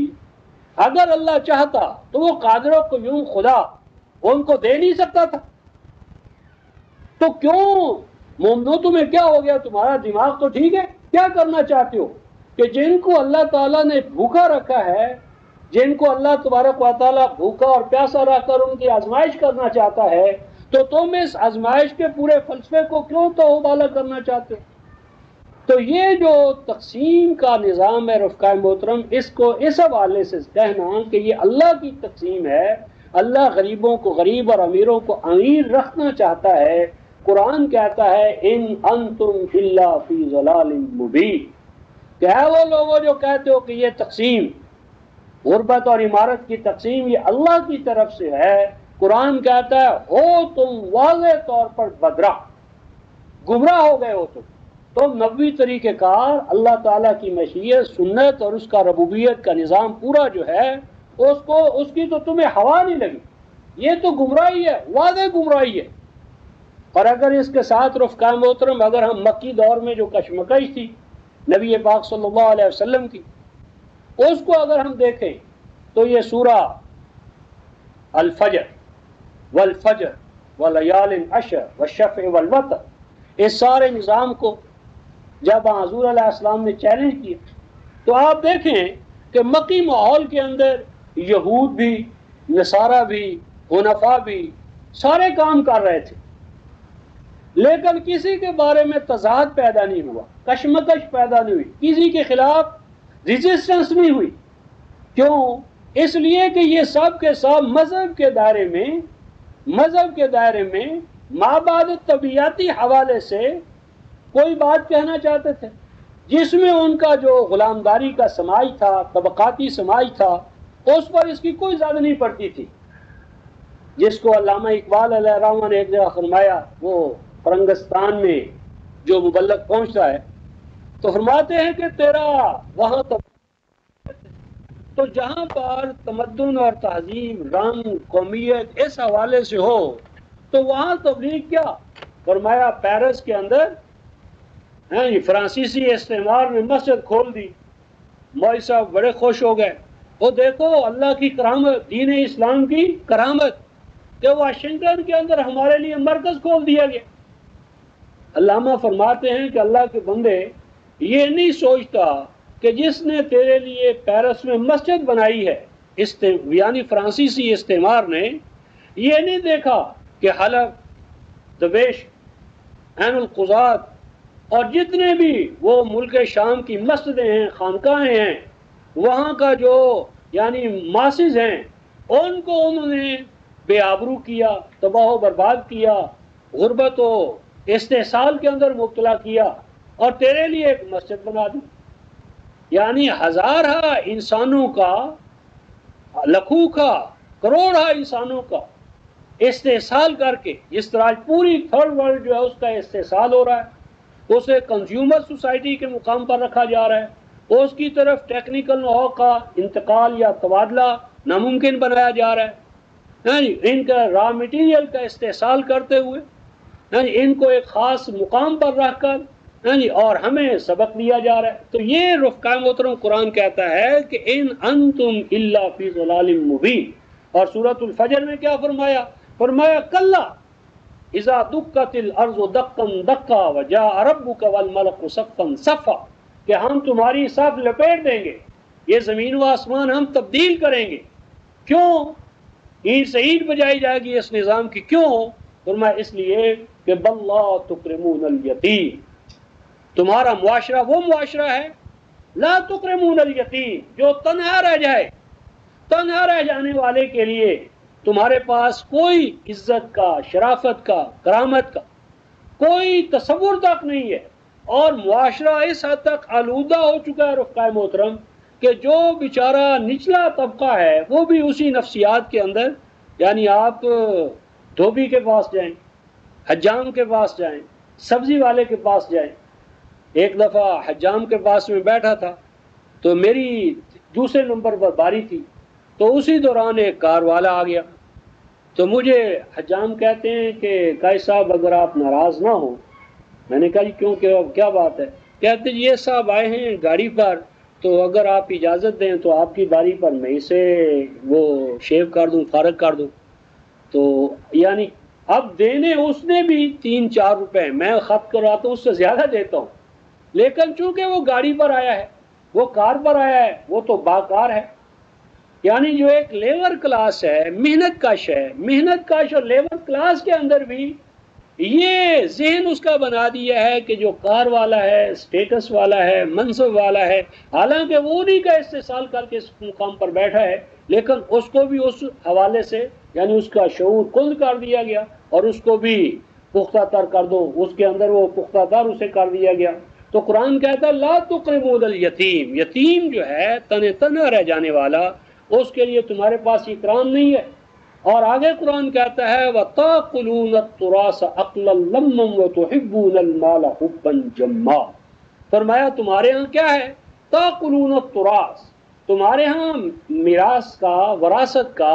اگر اللہ چاہتا تو وہ قادر و قیوم خدا ان کو دے نہیں سکتا تھا. تو کیوں مومنو تمہیں کیا ہو گیا؟ تمہارا دماغ تو ٹھیک ہے. کیا کرنا چاہتے ہو کہ جن کو اللہ تعالیٰ نے بھوکا رکھا ہے، جن کو اللہ تبارک و تعالیٰ بھوکا اور پیاسا رکھ کر ان کی آزمائش کرنا چاہتا ہے، تو تم اس آزمائش کے پورے فلسفے کو کیوں توبالا کرنا چاہتے ہو؟ تو یہ جو تقسیم کا نظام ہے رفقائے محترم، اس کو اس حوالے سے کہنا کہ یہ اللہ کی تقسیم ہے، اللہ غریبوں کو غریب اور امیروں کو امیر رکھنا چاہتا ہے. قرآن کہتا ہے ان انتم الا فی ضلال مبین، کہ ہے وہ لوگوں جو کہتے ہو کہ یہ تقسیم غربت اور عمارت کی تقسیم یہ اللہ کی طرف سے ہے. قرآن کہتا ہے ہو تم واضح طور پر بدراہ، گمراہ ہو گئے ہو تم نبوی طریقہ کار، اللہ تعالیٰ کی مشیت، سنت اور اس کا ربوبیت کا نظام پورا جو ہے اس کی تو تمہیں ہوا نہیں لگی. یہ تو گمراہی ہے، واضح گمراہی ہے. اور اگر اس کے ساتھ رفقا محترم اگر ہم مکی دور میں جو کشمکش تھی نبی پاک صلی اللہ علیہ وسلم کی، اس کو اگر ہم دیکھیں تو یہ سورہ الفجر والفجر ولیال عشر والشفع والوتر، اس سارے نظام کو جب حضور علیہ السلام نے چیلنج کیا تو آپ دیکھیں کہ مکی ماحول کے اندر یہود بھی، نصارہ بھی، حنفاء بھی سارے کام کر رہے تھے، لیکن کسی کے بارے میں تضاد پیدا نہیں ہوا، کشمکش پیدا نہیں ہوئی، کسی کے خلاف ریزسٹنس نہیں ہوئی۔ کیوں؟ اس لیے کہ یہ سب کے سب مذہب کے دائرے میں مابعد طبیعتی حوالے سے کوئی بات کہنا چاہتے تھے، جس میں ان کا جو غلامداری کا سماج تھا، طبقاتی سماج تھا، اس پر اس کی کوئی زیادہ نہیں پڑتی تھی، جس کو علامہ اقبال علیہ الرحمہ نے ایک جگہ فرمایا، وہ فرنگستان میں جو مبلغ پہنچتا ہے تو فرماتے ہیں کہ تیرا وہاں تو جہاں پر تمدن اور تہذیب، رنگ، قومیت اس حوالے سے ہو تو وہاں تبلیغ کیا؟ فرمایا پیرس کے اندر فرانسیسی استعمار نے مسجد کھول دی، مولوی صاحب بڑے خوش ہو گئے، وہ دیکھو اللہ کی کرامت، دین اسلام کی کرامت کہ واشنگٹن کے اندر ہمارے لیے مرکز کھول دیا گیا۔ علامہ فرماتے ہیں کہ اللہ کے بندے یہ نہیں سوچتا کہ جس نے تیرے لیے پیرس میں مسجد بنائی ہے، یعنی فرانسیسی استعمار نے یہ نہیں دیکھا کہ حلب، دمشق، عین القضات اور جتنے بھی وہ ملک شام کی مسجدیں ہیں، خانقاہیں ہیں، وہاں کا جو یعنی ماسز ہیں، ان کو انہوں نے بے آبرو کیا، تباہ و برباد کیا، غربت و استحصال کے اندر مبتلا کیا، اور تیرے لیے ایک مسجد بنا دی۔ یعنی ہزارہ انسانوں کا، لاکھوں کا، کروڑہ انسانوں کا استحصال کر کے، جس طرح پوری تھرڈ ورلڈ جو ہے اس کا استحصال ہو رہا ہے، اسے کنزیومر سوسائٹی کے مقام پر رکھا جا رہا ہے، اس کی طرف ٹیکنیکل نو کا انتقال یا تبادلہ ناممکن بنایا جا رہا ہے، ان کا را مٹیریل کا استحصال کرتے ہوئے ان کو ایک خاص مقام پر رکھ کر اور ہمیں سبق دیا جا رہا ہے۔ تو یہ رفقا محترم قرآن کہتا ہے کہ ان انتم الا فی ضلال مبین، اور سورۃ الفجر میں کیا فرمایا؟ فرمایا کلا اذا دکت الارض دکا دکا وجاء ربک والملک صفا صفا، کہ ہم تمہاری صف لپیٹ دیں گے، یہ زمین و آسمان ہم تبدیل کریں گے۔ کیوں؟ اینٹ سے اینٹ بجائی جائے گی اس نظام کی، کیوں؟ فرمایا اس لیے کہ بلا تکرمون الیتیم، تمہارا معاشرہ وہ معاشرہ ہے لا تکرمون الیتیم، جو تنہا رہ جائے، تنہا رہ جانے والے کے لیے تمہارے پاس کوئی عزت کا، شرافت کا، کرامت کا کوئی تصور تک نہیں ہے۔ اور معاشرہ اس حد تک آلودہ ہو چکا ہے رفقا محترم کہ جو بیچارہ نچلا طبقہ ہے وہ بھی اسی نفسیات کے اندر، یعنی آپ دھوبی کے پاس جائیں، حجام کے پاس جائیں، سبزی والے کے پاس جائیں۔ ایک دفعہ حجام کے پاس میں بیٹھا تھا تو میری دوسرے نمبر پر باری تھی، تو اسی دوران ایک کار والا آ گیا، تو مجھے حجام کہتے ہیں کہ قائد صاحب اگر آپ ناراض نہ ہوں۔ میں نے کہا جی کیوں، کیا بات ہے؟ کہتے یہ صاحب آئے ہیں گاڑی پر، تو اگر آپ اجازت دیں تو آپ کی باری پر میں اسے وہ شیو کر دوں، فارغ کر دوں۔ تو یعنی اب دینے اس نے بھی 3-4 روپے، میں خط کرواتا ہوں اس سے زیادہ دیتا ہوں، لیکن چونکہ وہ گاڑی پر آیا ہے، وہ کار پر آیا ہے، وہ تو باکار ہے۔ یعنی جو ایک لیبر کلاس ہے، محنت کش ہے، محنت کش اور لیبر کلاس کے اندر بھی یہ ذہن اس کا بنا دیا ہے کہ جو کار والا ہے، سٹیٹس والا ہے، منصب والا ہے، حالانکہ وہ انہی کا استحصال کر کے اس مقام پر بیٹھا ہے، لیکن اس کو بھی اس حوالے سے یعنی اس کا شعور کند کر دیا گیا، اور اس کو بھی پختہ تر کر دو، اس کے اندر وہ پختہ تر اسے کر دیا گیا۔ تو قرآن کہتا ہے لا تقربوا الیتیم، یتیم جو ہے تنہا رہ جانے والا، اس کے لیے تمہارے پاس اکرام نہیں ہے۔ اور آگے قرآن کہتا ہے وَتَأْكُلُونَ التُّرَاثَ أَكْلًا لَمًّا وَتُحِبُّونَ الْمَالَ حُبًّا جَمًّا، فرمایا تمہارے ہاں کیا ہے؟ تَأْكُلُونَ التُّرَاثَ، تمہارے ہاں میراث کا، وراثت کا،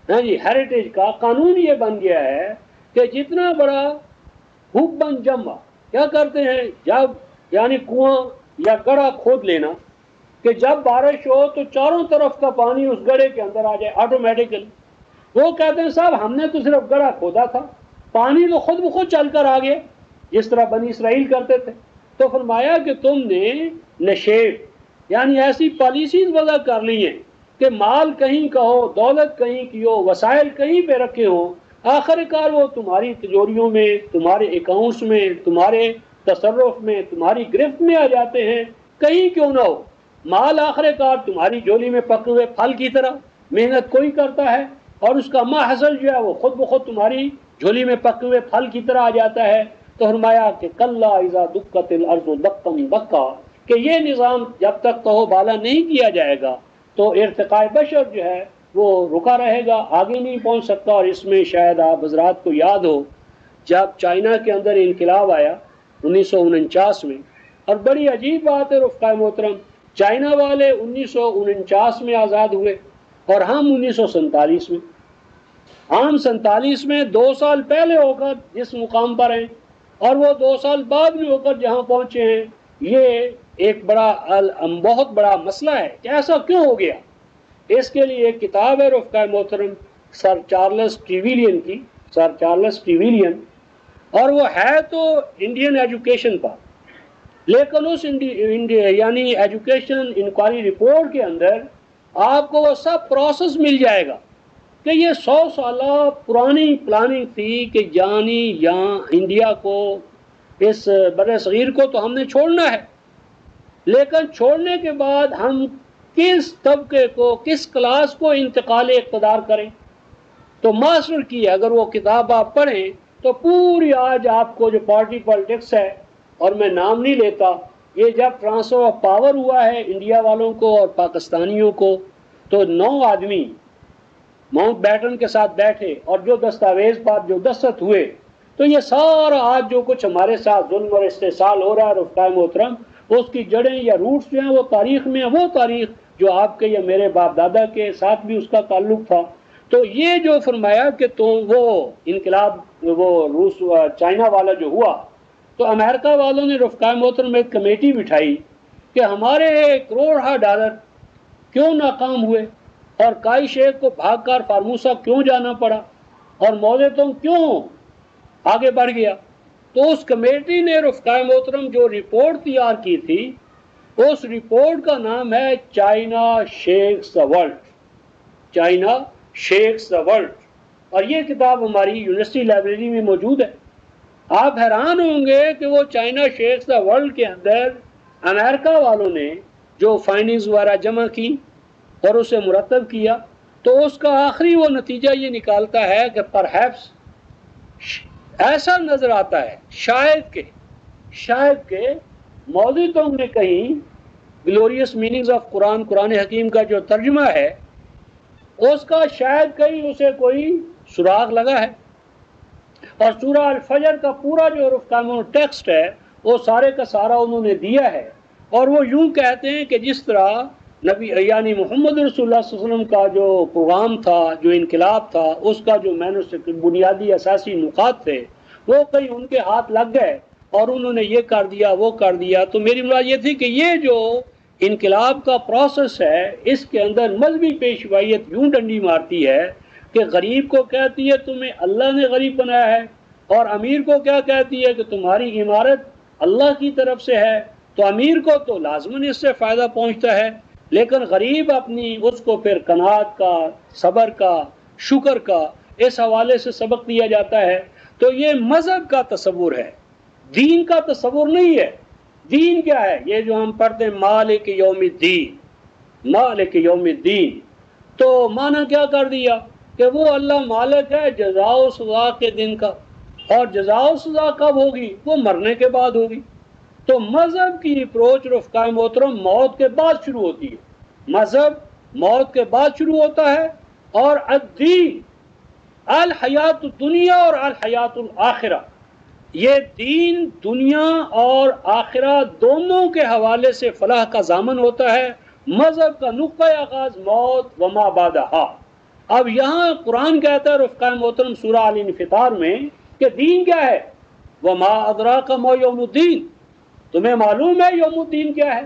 ہیریٹیج کا قانون یہ بن گیا ہے کہ جتنا بڑا حبن جمع، کیا کرتے ہیں جب یعنی کنواں یا گڑھا کھود لینا کہ جب بارش ہو تو چاروں طرف کا پانی اس گڑھے کے اندر آ جائے آٹومیٹیکلی. وہ کہتے ہیں صاحب ہم نے تو صرف گڑھا کھودا تھا، پانی تو خود بخود چل کر آ گیا جس طرح بنی اسرائیل کرتے تھے. تو فرمایا کہ تم نے نشیب یعنی ایسی پالیسیز وضع کر لی ہیں کہ مال کہیں کا ہو، دولت کہیں کی ہو، وسائل کہیں پہ رکھے ہوں، آخر کار وہ تمہاری تجوریوں میں، تمہارے اکاؤنٹس میں، تمہارے تصرف میں، تمہاری گرفت میں آ جاتے ہیں. کہیں کیوں نہ ہو، مال آخر کار تمہاری جولی میں پکے ہوئے پھل کی طرح محنت کوئی کرتا ہے اور اس کا محصول جو ہے وہ خود بخود تمہاری جھولی میں پکے ہوئے پھل کی طرح آ جاتا ہے. تو فرمایا کہ کلا اذا دکت الارض دکا دکا، کہ یہ نظام جب تک تو بالا نہیں کیا جائے گا تو ارتقاء بشر جو ہے وہ رکا رہے گا، آگے نہیں پہنچ سکتا. اور اس میں شاید آپ حضرات کو یاد ہو جب چائنا کے اندر انقلاب آیا 1949 میں، اور بڑی عجیب بات ہے رفقا محترم، چائنا والے 1949 میں آزاد ہوئے اور ہم 1947 میں. ہم 47 میں 2 سال پہلے ہو کر جس مقام پر ہیں اور وہ 2 سال بعد میں ہو کر جہاں پہنچے ہیں، یہ ایک بہت بڑا مسئلہ ہے کہ ایسا کیوں ہو گیا. اس کے لیے ایک کتاب ہے رفقا محترم سر چارلس ٹریویلین کی، سر چارلس ٹریویلین، اور وہ ہے تو انڈین ایجوکیشن پر، لیکن اس یعنی ایجوکیشن انکوائری رپورٹ کے اندر آپ کو وہ سب پروسیس مل جائے گا کہ یہ 100 سالہ پرانی پلاننگ تھی کہ یعنی یہاں انڈیا کو، اس بر صغیر کو تو ہم نے چھوڑنا ہے، لیکن چھوڑنے کے بعد ہم کس طبقے کو، کس کلاس کو انتقال اقتدار کریں. تو ماسٹر کی اگر وہ کتاب آپ پڑھیں تو پوری آج آپ کو جو پارٹی پالیٹکس ہے، اور میں نام نہیں لیتا، یہ جب ٹرانسفر آف پاور ہوا ہے انڈیا والوں کو اور پاکستانیوں کو، تو 9 آدمی ماؤنٹ بیٹن کے ساتھ بیٹھے اور جو دستاویز پر جو دستخط ہوئے، تو یہ سارا آج جو کچھ ہمارے ساتھ ظلم اور استحصال ہو رہا ہے رفقا محترم، اس کی جڑیں یا روٹس جو ہیں وہ تاریخ میں ہیں، وہ تاریخ جو آپ کے یا میرے باپ دادا کے ساتھ بھی اس کا تعلق تھا. تو یہ جو فرمایا کہ تو وہ انقلاب وہ روس چائنا والا جو ہوا، تو امریکہ والوں نے رفقا محترم ایک کمیٹی بٹھائی کہ ہمارے $1 کروڑ کیوں ناکام ہوئے اور کائی شیخ کو بھاگ کر فارموسا کیوں جانا پڑا اور موزتوں کیوں آگے بڑھ گیا. تو اس کمیٹی نے رفقا محترم جو رپورٹ تیار کی تھی، اس رپورٹ کا نام ہے China shakes the world, China shakes the world, اور یہ کتاب ہماری یونیورسٹی لائبریری میں موجود ہے. آپ حیران ہوں گے کہ وہ چائنا شیکس دا ورلڈ کے اندر امریکہ والوں نے جو فائنڈنگز وغیرہ جمع کی اور اسے مرتب کیا، تو اس کا آخری وہ نتیجہ یہ نکالتا ہے کہ پرہیپس ایسا نظر آتا ہے شاید کہ مولوی تنگ نے کہیں گلوریس میننگز آف قرآن حکیم کا جو ترجمہ ہے اس کا شاید کہیں اسے کوئی سراغ لگا ہے، اور سورہ الفجر کا پورا جو رفقا ٹیکسٹ ہے وہ سارے کا سارا انہوں نے دیا ہے. اور وہ یوں کہتے ہیں کہ جس طرح نبی یعنی محمد رسول اللہ صلی اللہ علیہ وسلم کا جو پروگرام تھا، جو انقلاب تھا، اس کا جو بنیادی اساسی نقاط تھے وہ کہیں ان کے ہاتھ لگ گئے اور انہوں نے یہ کر دیا وہ کر دیا. تو میری مراد یہ تھی کہ یہ جو انقلاب کا پروسیس ہے اس کے اندر مذہبی پیشوائیت یوں ڈنڈی مارتی ہے کہ غریب کو کہتی ہے تمہیں اللہ نے غریب بنایا ہے، اور امیر کو کیا کہتی ہے کہ تمہاری عمارت اللہ کی طرف سے ہے. تو امیر کو تو لازماً اس سے فائدہ پہنچتا ہے، لیکن غریب اپنی اس کو پھر قناعت کا، صبر کا، شکر کا اس حوالے سے سبق دیا جاتا ہے. تو یہ مذہب کا تصور ہے، دین کا تصور نہیں ہے. دین کیا ہے؟ یہ جو ہم پڑھتے ہیں مالک یوم الدین، مالک یوم الدین، تو معنی کیا کر دیا کہ وہ اللہ مالک ہے جزا و سزا کے دن کا، اور جزا و سزا کب ہوگی؟ وہ مرنے کے بعد ہوگی. تو مذہب کی اپروچ رفقا محترم موت کے بعد شروع ہوتی ہے، مذہب موت کے بعد شروع ہوتا ہے. اور الدین الحیات الدنیا اور الحیات الآخرہ، یہ دین دنیا اور آخرہ دونوں کے حوالے سے فلاح کا ضامن ہوتا ہے. مذہب کا نقطۂ آغاز موت وما بعدہا. اب یہاں قرآن کہتا ہے رفقا محترم سورہ الانفطار میں کہ دین کیا ہے؟ وما ادراک ما یوم الدین، تمہیں معلوم ہے یوم الدین کیا ہے؟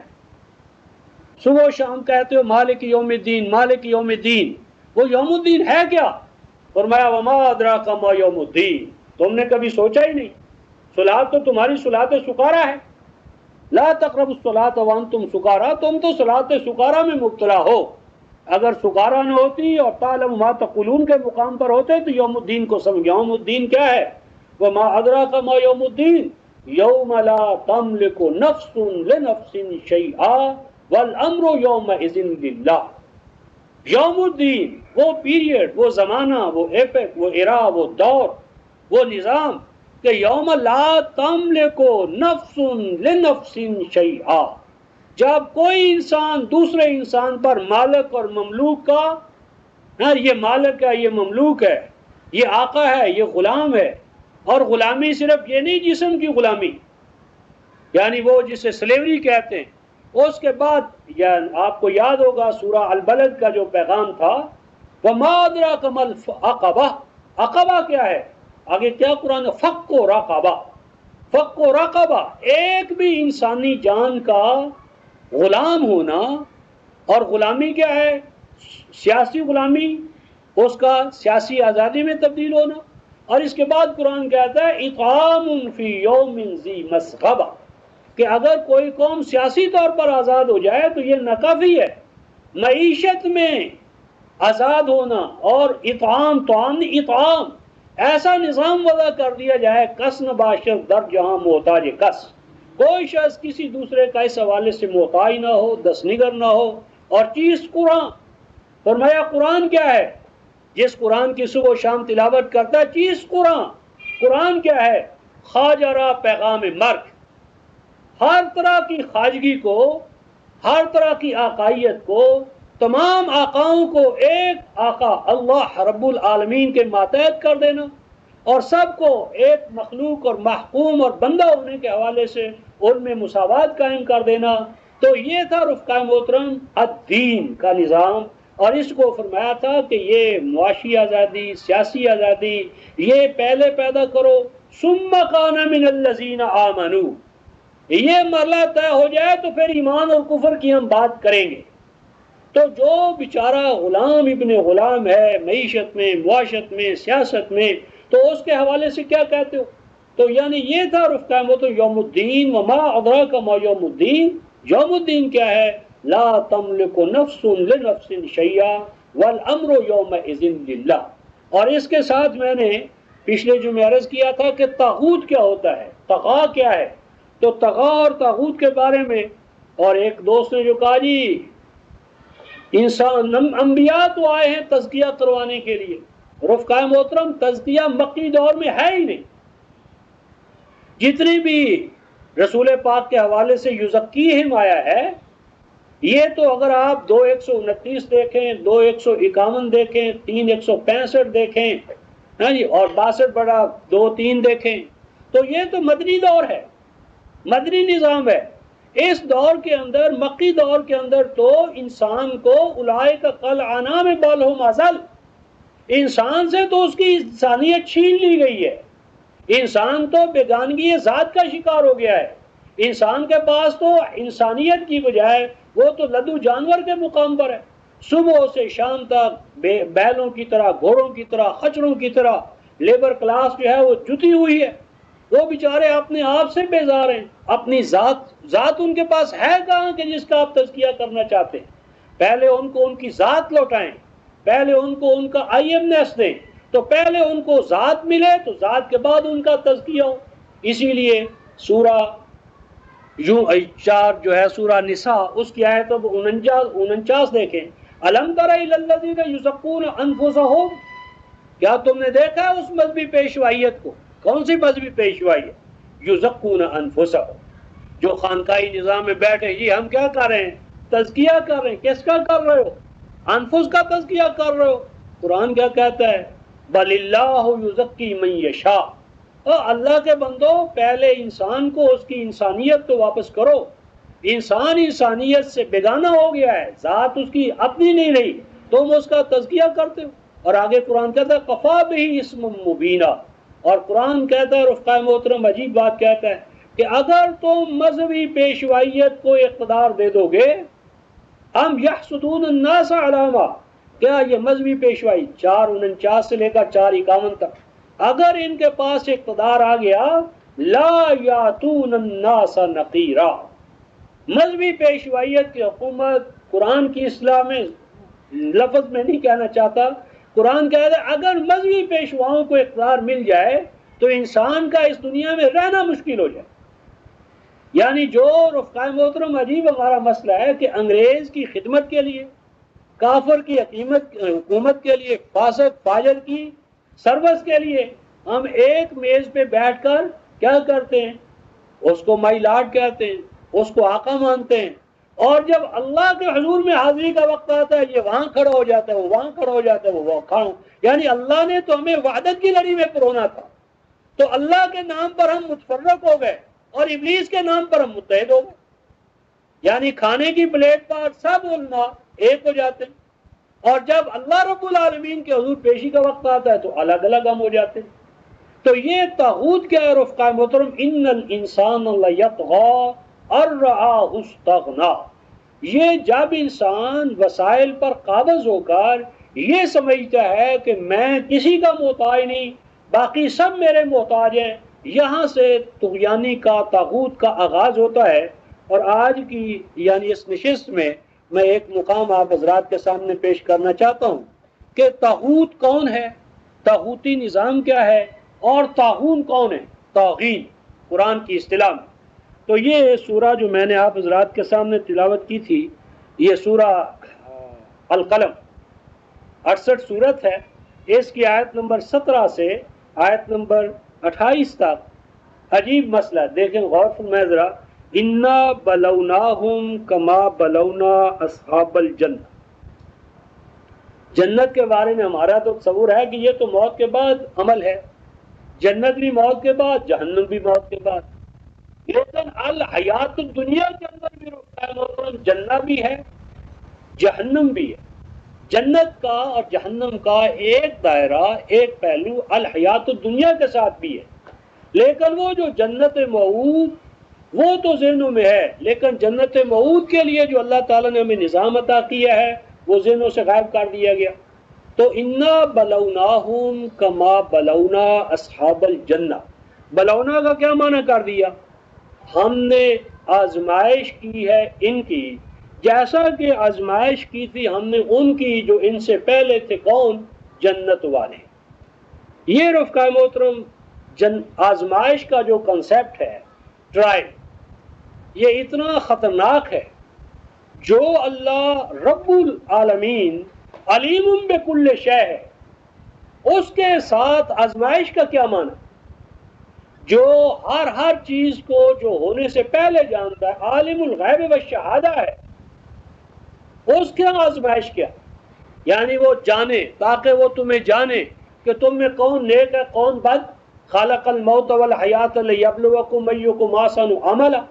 صبح و شام کہتے ہو مالک یوم الدین مالک یوم الدین، وہ یوم الدین ہے کیا؟ فرمایا وما ادراک ما یوم الدین، تم نے کبھی سوچا ہی نہیں، صلاۃ تو تمہاری صلاۃ سکارا ہے، لا تقربوا الصلاۃ وانتم سکارا، تم تو صلاۃ سکارا میں مبتلا ہو، اگر سکارا نہ ہوتی اور تعلم ما تقولون کے مقام پر ہوتے تو یوم الدین کو سمجھ، یوم الدین کیا ہے؟ وما ادراک ما یوم الدین یوم لا تملک نفس لنفس شیئا والامر یومئذ للہ، یوم الدین وہ پیریڈ، وہ زمانہ، وہ ایپک، وہ ایرا، وہ دور، وہ نظام کہ یوم لا تملک نفس لنفس شیئا، جب کوئی انسان دوسرے انسان پر مالک اور مملوک کا، یہ مالک ہے یہ مملوک ہے، یہ آقا ہے یہ غلام ہے، اور غلامی صرف یہ نہیں جسم کی غلامی، یعنی وہ جسے سلیوری کہتے ہیں، اس کے بعد آپ کو یاد ہوگا سورہ البلد کا جو پیغام تھا، وَمَا أَدْرَاكَ مَا الْعَقَبَةُ، عقبہ کیا ہے؟ آگے کیا قرآن؟ فَقُّ رَقَبَہ، فَقُّ رَقَبَہ، ایک بھی انسانی جان کا غلام ہونا، اور غلامی کیا ہے؟ سیاسی غلامی، اس کا سیاسی آزادی میں تبدیل ہونا، اور اس کے بعد قرآن کہتا ہے اطعام فی یوم ذی مسغبہ، کہ اگر کوئی قوم سیاسی طور پر آزاد ہو جائے تو یہ ناکافی ہے، معیشت میں آزاد ہونا اور اطعام، اطعام ایسا نظام وضع کر دیا جائے، کس نباشر در جہاں محتاج کس، کوئی شخص کسی دوسرے کا اس حوالے سے محتاج نہ ہو، دستنگر نہ ہو، اور چیز قرآن، فرمایا قرآن کیا ہے؟ جس قرآن کی صبح و شام تلاوت کرتا ہے، چیز قرآن، قرآن کیا ہے؟ خاجرہ پیغام مرگ، ہر طرح کی خواجگی کو، ہر طرح کی آقائیت کو، تمام آقاؤں کو ایک آقا اللہ رب العالمین کے ماتحت کر دینا، اور سب کو ایک مخلوق اور محکوم اور بندہ ہونے کے حوالے سے ان میں مساوات قائم کر دینا، تو یہ تھا رفقائے محترم الدین کا نظام، اور اس کو فرمایا تھا کہ یہ معاشی آزادی، سیاسی آزادی، یہ پہلے پیدا کرو، ثم کان من الذین آمنوا، یہ مرحلہ طے ہو جائے تو پھر ایمان اور کفر کی ہم بات کریں گے۔ تو جو بیچارہ غلام ابن غلام ہے معیشت میں، معاشت میں، سیاست میں، تو اس کے حوالے سے کیا کہتے ہو؟ تو یعنی یہ تھا رفقائے محترم یوم الدین، وما ادراک ما یوم الدین، یوم الدین کیا ہے؟ لا تملک نفس لنفس شیئا والامر یومئذ للہ۔ اور اس کے ساتھ میں نے پچھلے جمعے عرض کیا تھا کہ طاغوت کیا ہوتا ہے، طغا کیا ہے، تو طغا اور طاغوت کے بارے میں، اور ایک دوست نے جو کہا جی انسان انبیاء تو آئے ہیں تزکیہ کروانے کے لیے، رفقائے محترم تزکیہ مکی دور میں ہے ہی نہیں، جتنی بھی رسول پاک کے حوالے سے یزکیہم آیا ہے، یہ تو اگر آپ 2:129 دیکھیں، 2:151 دیکھیں، 3:165 دیکھیں، ہاں جی، اور 62-2-3 دیکھیں، تو یہ تو مدنی دور ہے، مدنی نظام ہے۔ اس دور کے اندر، مکی دور کے اندر تو انسان کو اولئک کالانعام بل ھم اضل، انسان سے تو اس کی انسانیت چھین لی گئی ہے، انسان تو بیگانگی ذات کا شکار ہو گیا ہے، انسان کے پاس تو انسانیت کی بجائے وہ تو لدو جانور کے مقام پر ہے، صبح سے شام تک بیلوں کی طرح، گھوڑوں کی طرح، خچروں کی طرح لیبر کلاس جو ہے وہ جتی ہوئی ہے، وہ بیچارے اپنے آپ سے بیزار ہیں، اپنی ذات ان کے پاس ہے کہاں کہ جس کا آپ تزکیہ کرنا چاہتے ہیں؟ پہلے ان کو ان کی ذات لوٹائیں، پہلے ان کو ان کا IMNS دیں، تو پہلے ان کو ذات ملے تو ذات کے بعد ان کا تزکیہ ہو۔ اسی لیے سورہ 4 جو ہے سورہ نساء، اس کی آیت 49 دیکھیں، الم تر الی الذین یزکون انفسہم، کیا تم نے دیکھا ہے اس مذہبی پیشوائیت کو؟ کون سی مذہبی پیشوائی ہے؟ یزکون انفسہم، جو خانقاہی نظام میں بیٹھے، جی ہم کیا کر رہے ہیں؟ تزکیہ کر رہے ہیں۔ کس کا کر رہے ہو؟ انفس کا تزکیہ کر رہے ہو۔ قرآن کیا کہتا ہے؟ بل اللہ یزکی من یشاء، اللہ کے بندو پہلے انسان کو اس کی انسانیت تو واپس کرو، انسان انسانیت سے بیگانہ ہو گیا ہے، ذات اس کی اپنی نہیں رہی، تم اس کا تزکیہ کرتے ہو۔ اور آگے قرآن کہتا ہے کفا بہ اسم مبینہ، اور قرآن کہتا ہے، رفقائے محترم عجیب بات کہتا ہے کہ اگر تم مذہبی پیشوائیت کو اقتدار دے دو گے، ام یحسدون الناس علی ما، کیا یہ مذہبی پیشوائی 449 سے لے کر 451 تک، اگر ان کے پاس اقتدار آ گیا، لا یاتون الناس نقیرا، مذہبی پیشوائیت کی حکومت قرآن کی اصلاح میں لفظ میں نہیں کہنا چاہتا، قرآن کہتا ہے اگر مذہبی پیشواؤں کو اقتدار مل جائے تو انسان کا اس دنیا میں رہنا مشکل ہو جائے۔ یعنی جو رفقائے محترم عجیب ہمارا مسئلہ ہے کہ انگریز کی خدمت کے لیے، کافر کی حکومت کے لیے، فاسق فاجر کی سروس کے لیے ہم ایک میز پہ بیٹھ کر کیا کرتے ہیں؟ اس کو مائی لاڈ کہتے ہیں، اس کو آقا مانتے ہیں، اور جب اللہ کے حضور میں حاضری کا وقت آتا ہے یہ وہاں کھڑا ہو جاتا ہے، وہ وہاں کھڑا ہو جاتا ہے، وہ وہاں کھڑا ہو، یعنی اللہ نے تو ہمیں وحدت کی لڑی میں پرونا تھا، تو اللہ کے نام پر ہم متفرق ہو گئے اور ابلیس کے نام پر ہم متحد ہو گئے، یعنی کھانے کی پلیٹ پر سب علماء ایک ہو جاتے ہیں، اور جب اللہ رب العالمین کے حضور پیشی کا وقت آتا ہے تو الگ الگ ہم ہو جاتے ہیں۔ تو یہ طاغوت کیا ہے رفقائے محترم؟ ان الانسان لیطغی ان رآہ استغنی، یہ جب انسان وسائل پر قابض ہو کر یہ سمجھتا ہے کہ میں کسی کا محتاج نہیں، باقی سب میرے محتاج ہیں، یہاں سے طغیانی کا، طاغوت کا آغاز ہوتا ہے۔ اور آج کی یعنی اس نشست میں میں ایک مقام آپ حضرات کے سامنے پیش کرنا چاہتا ہوں کہ طاغوت کون ہے، طاغوتی نظام کیا ہے، اور طاغون کون ہے، طاغین قرآن کی اصطلاح میں۔ تو یہ سورہ جو میں نے آپ حضرات کے سامنے تلاوت کی تھی، یہ سورہ القلم 68 سورت ہے، اس کی آیت نمبر 17 سے آیت نمبر 28 تک عجیب مسئلہ دیکھیں، غور فرمائیں ذرا۔ انا بلوناہم کما بلونا اصحاب الجنہ، جنت کے بارے میں ہمارا تو تصور ہے کہ یہ تو موت کے بعد عمل ہے، جنت بھی موت کے بعد، جہنم بھی موت کے بعد، لیکن الحیات الدنیا کے اندر بھی جنت بھی ہے جہنم بھی ہے۔ جنت کا اور جہنم کا ایک دائرہ، ایک پہلو الحیات الدنیا کے ساتھ بھی ہے، لیکن وہ جو جنت موعود وہ تو ذہنوں میں ہے، لیکن جنت موعود کے لیے جو اللہ تعالیٰ نے ہمیں نظام عطا کیا ہے وہ ذہنوں سے غائب کر دیا گیا۔ تو انا بلوناہم کما بلونا اصحاب الجنہ، بلونا کا کیا معنی کر دیا؟ ہم نے آزمائش کی ہے ان کی جیسا کہ آزمائش کی تھی ہم نے ان کی جو ان سے پہلے تھے، کون؟ جنت والے۔ یہ رفقائے محترم آزمائش کا جو کنسیپٹ ہے، ٹرائل، یہ اتنا خطرناک ہے۔ جو اللہ رب العالمین علیم بکل شے ہے، اس کے ساتھ آزمائش کا کیا معنی؟ جو ہر چیز کو جو ہونے سے پہلے جانتا ہے، عالم الغیب والشہادہ ہے، اس کے آزمائش کیا؟ یعنی وہ جانے، تاکہ وہ تمہیں جانے کہ تم میں کون نیک ہے کون بد، خالق الموت والحیات لیبلوکم ایکم احسن عملا،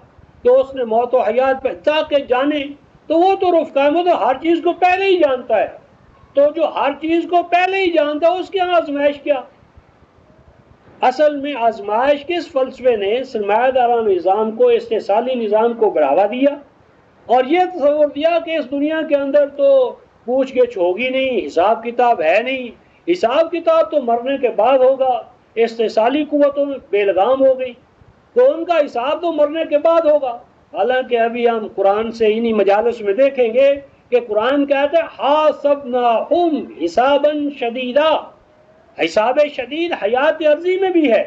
کہ اس نے موت و حیات پہ تاکہ جانے، تو وہ تو رفقائے محترم ہر چیز کو پہلے ہی جانتا ہے، تو جو ہر چیز کو پہلے ہی جانتا ہے اس کی آزمائش کیا؟ اصل میں آزمائش کس فلسفے نے سرمایہ دارانہ نظام کو، استحصالی نظام کو بڑھاوا دیا اور یہ تصور دیا کہ اس دنیا کے اندر تو پوچھ گچھ ہوگی نہیں، حساب کتاب ہے نہیں، حساب کتاب تو مرنے کے بعد ہوگا، استحصالی قوتوں میں بے لگام ہو گئی تو ان کا حساب تو مرنے کے بعد ہوگا۔ حالانکہ ابھی ہم قرآن سے انہی مجالس میں دیکھیں گے کہ قرآن کہتا ہے حاسبناہم حسابا شدیدا، حساب شدید حیات عرضی میں بھی ہے،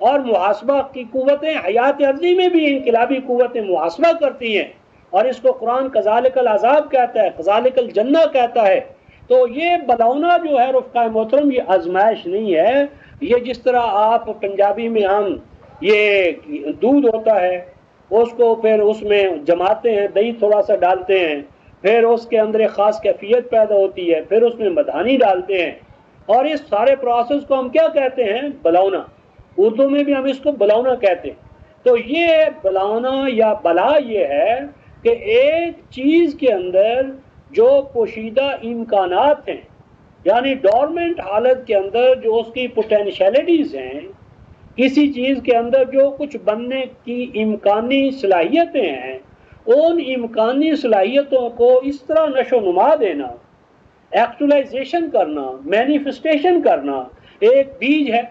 اور محاسبہ کی قوتیں حیات عرضی میں بھی انقلابی قوتیں محاسبہ کرتی ہیں، اور اس کو قرآن کذالک العذاب کہتا ہے، کذالک الجنہ کہتا ہے۔ تو یہ بلونا جو ہے رفقائے محترم، یہ آزمائش نہیں ہے، یہ جس طرح آپ پنجابی میں ہم یہ دودھ ہوتا ہے اس کو پھر اس میں جماتے ہیں، دہی تھوڑا سا ڈالتے ہیں، پھر اس کے اندر ایک خاص کیفیت پیدا ہوتی ہے، پھر اس میں مدھانی ڈالتے ہیں، اور اس سارے پروسیس کو ہم کیا کہتے ہیں؟ بلونا۔ اردو میں بھی ہم اس کو بلونا کہتے ہیں۔ تو یہ بلونا یا بلا یہ ہے کہ ایک چیز کے اندر جو پوشیدہ امکانات ہیں، یعنی ڈورمنٹ حالت کے اندر جو اس کی پوٹینشیلٹیز ہیں، کسی چیز کے اندر جو کچھ بننے کی امکانی صلاحیتیں ہیں، ان امکانی صلاحیتوں کو اس طرح نشو و نما دینا، ایکچولائزیشن کرنا، مینیفسٹیشن کرنا. ایک بیج ہے،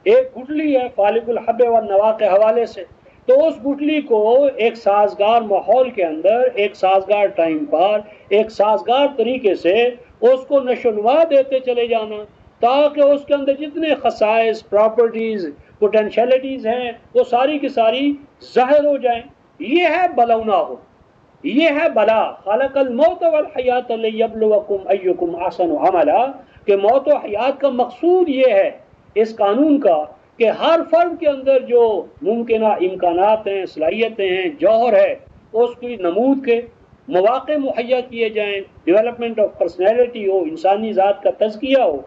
ایک گٹلی ہے فالق الحب والنوا کے حوالے سے، تو اس گٹلی کو ایک سازگار ماحول کے اندر، ایک سازگار ٹائم پر، ایک سازگار طریقے سے اس کو نشو و نما دیتے چلے جانا، تاکہ اس کے اندر جتنے خصائص، پراپرٹیز، پوٹینشیلٹیز ہیں وہ ساری کی ساری ظاہر ہو جائیں. یہ ہے بلوناہم، یہ ہے بلا. خلق الموت والحیات لیبلوکم ایکم احسن عملا، کہ موت و حیات کا مقصود یہ ہے اس قانون کا کہ ہر فرد کے اندر جو ممکنہ امکانات ہیں، صلاحیتیں ہیں، جوہر ہے، اس کی نمود کے مواقع مہیا کیے جائیں، ڈیولپمنٹ آف پرسنالٹی ہو، انسانی ذات کا تزکیہ ہو.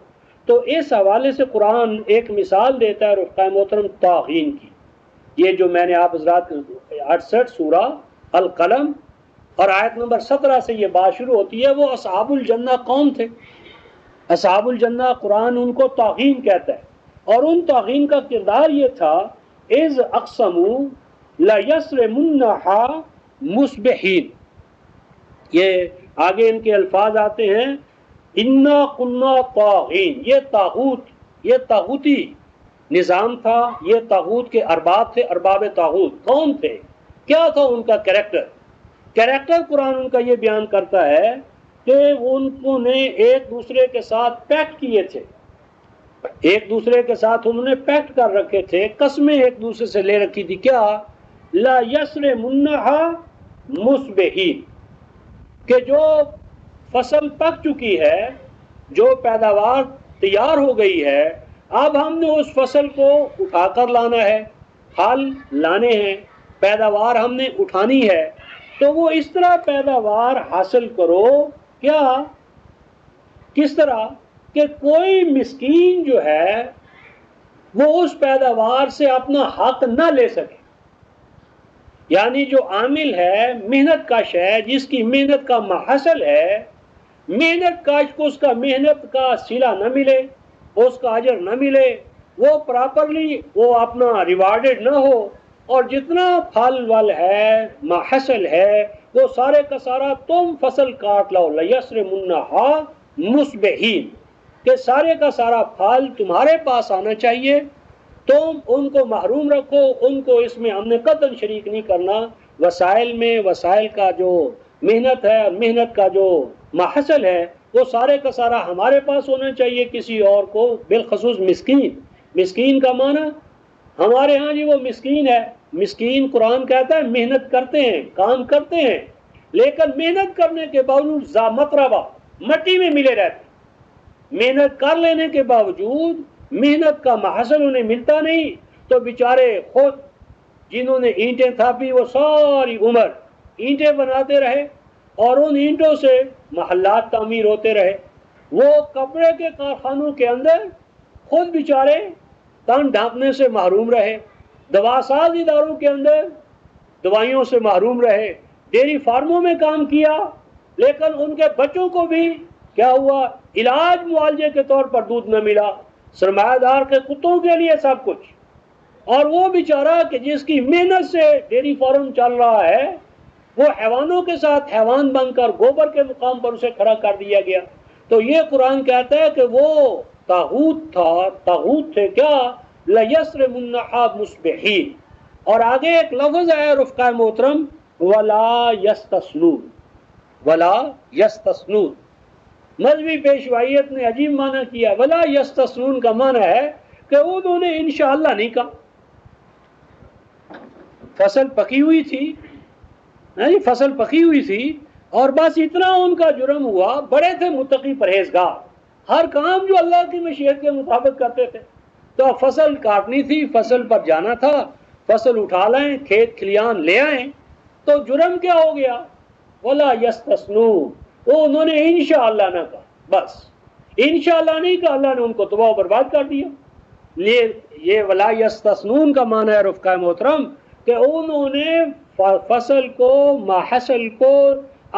تو اس حوالے سے قرآن ایک مثال دیتا ہے رفقائے محترم طاغین کی. یہ جو میں نے آپ حضرات 68 سورہ القلم اور آیت نمبر 17 سے یہ بات شروع ہوتی ہے، وہ اصحاب الجنہ قوم تھے. اصحاب الجنہ قرآن ان کو طاغین کہتا ہے، اور ان طاغین کا کردار یہ تھا اذ اقسموا لیصرمنها مصبحین. یہ آگے ان کے الفاظ آتے ہیں انا کنا طاغین. یہ طاغوت، یہ طاغوتی نظام تھا، یہ طاغوت کے ارباب تھے، ارباب طاغوت کون تھے، کیا تھا ان کا کریکٹر قرآن ان کا یہ بیان کرتا ہے کہ انہوں نے ایک دوسرے کے ساتھ پیکٹ کیے تھے، ایک دوسرے کے ساتھ انہوں نے پیکٹ کر رکھے تھے، قسمیں ایک دوسرے سے لے رکھی تھی. کیا؟ لا یصرمنها مصبحین، کہ جو فصل پک چکی ہے، جو پیداوار تیار ہو گئی ہے، اب ہم نے اس فصل کو اٹھا کر لانا ہے، پھل لانے ہیں، پیداوار ہم نے اٹھانی ہے. تو وہ اس طرح پیداوار حاصل کرو، کیا کس طرح کہ کوئی مسکین جو ہے وہ اس پیداوار سے اپنا حق نہ لے سکے. یعنی جو عامل ہے، محنت کش ہے، جس کی محنت کا محصل ہے، محنت کش کو اس کا محنت کا صلہ نہ ملے، اس کا اجر نہ ملے، وہ پراپرلی وہ اپنا ریوارڈڈ نہ ہو، اور جتنا پھل ول ہے، محصل ہے، وہ سارے کا سارا تم فصل کاٹ لاؤ. لیصرمنها مصبحین، کہ سارے کا سارا پھل تمہارے پاس آنا چاہیے، تم ان کو محروم رکھو، ان کو اس میں ہم نے قطعاً شریک نہیں کرنا. وسائل میں، وسائل کا جو محنت ہے، محنت کا جو محصل ہے، وہ سارے کا سارا ہمارے پاس ہونا چاہیے، کسی اور کو. بالخصوص مسکین، مسکین کا معنی ہمارے ہاں جی وہ مسکین ہے. مسکین قرآن کہتا ہے محنت کرتے ہیں، کام کرتے ہیں، لیکن محنت کرنے کے باوجود ذا متربہ، مٹی میں ملے رہتے. محنت کر لینے کے باوجود محنت کا محصل انہیں ملتا نہیں، تو بیچارے خود جنہوں نے اینٹیں تھاپی وہ ساری عمر اینٹیں بناتے رہے، اور ان اینٹوں سے محلات تعمیر ہوتے رہے. وہ کپڑے کے کارخانوں کے اندر خود بیچارے تن ڈھانپنے سے محروم رہے، دوا ساز اداروں کے اندر دوائیوں سے محروم رہے، ڈیری فارموں میں کام کیا، لیکن ان کے بچوں کو بھی کیا ہوا، علاج معالجے کے طور پر دودھ نہ ملا، سرمایہ دار کے کتوں کے لیے سب کچھ. اور وہ بیچارہ کہ جس کی محنت سے ڈیری فارم چل رہا ہے، وہ حیوانوں کے ساتھ حیوان بن کر گوبر کے مقام پر اسے کھڑا کر دیا گیا. تو یہ قرآن کہتا ہے کہ وہ طاغوت تھا، طاغوت تھے. کیا؟ لیصرمنها مصبحین. اور آگے ایک لفظ ہے رفقائے محترم، ولا یستثنون. ولا یستثنون، مذہبی پیشوائیت نے عجیب معنی کیا. ولا یستثنون کا معنی ہے کہ انہوں نے انشاءاللہ نہیں کہا. فصل پکی ہوئی تھی، فصل پکی ہوئی تھی، اور بس اتنا ان کا جرم ہوا. بڑے تھے متقی پرہیزگار، ہر کام جو اللہ کی مشیت کے مطابق کرتے تھے. تو فصل کاٹنی تھی، فصل پر جانا تھا، فصل اٹھا لائیں، کھیت کھلیان لے آئیں، تو جرم کیا ہو گیا؟ ولا یستثنون، وہ انہوں نے انشاءاللہ نہ کہا. بس انشاءاللہ نہیں کہا، اللہ نے ان کو تباہ و برباد کر دیا. یہ ولا یستثنون کا معنی ہے رفقائے محترم کہ انہوں نے فصل کو، محصل کو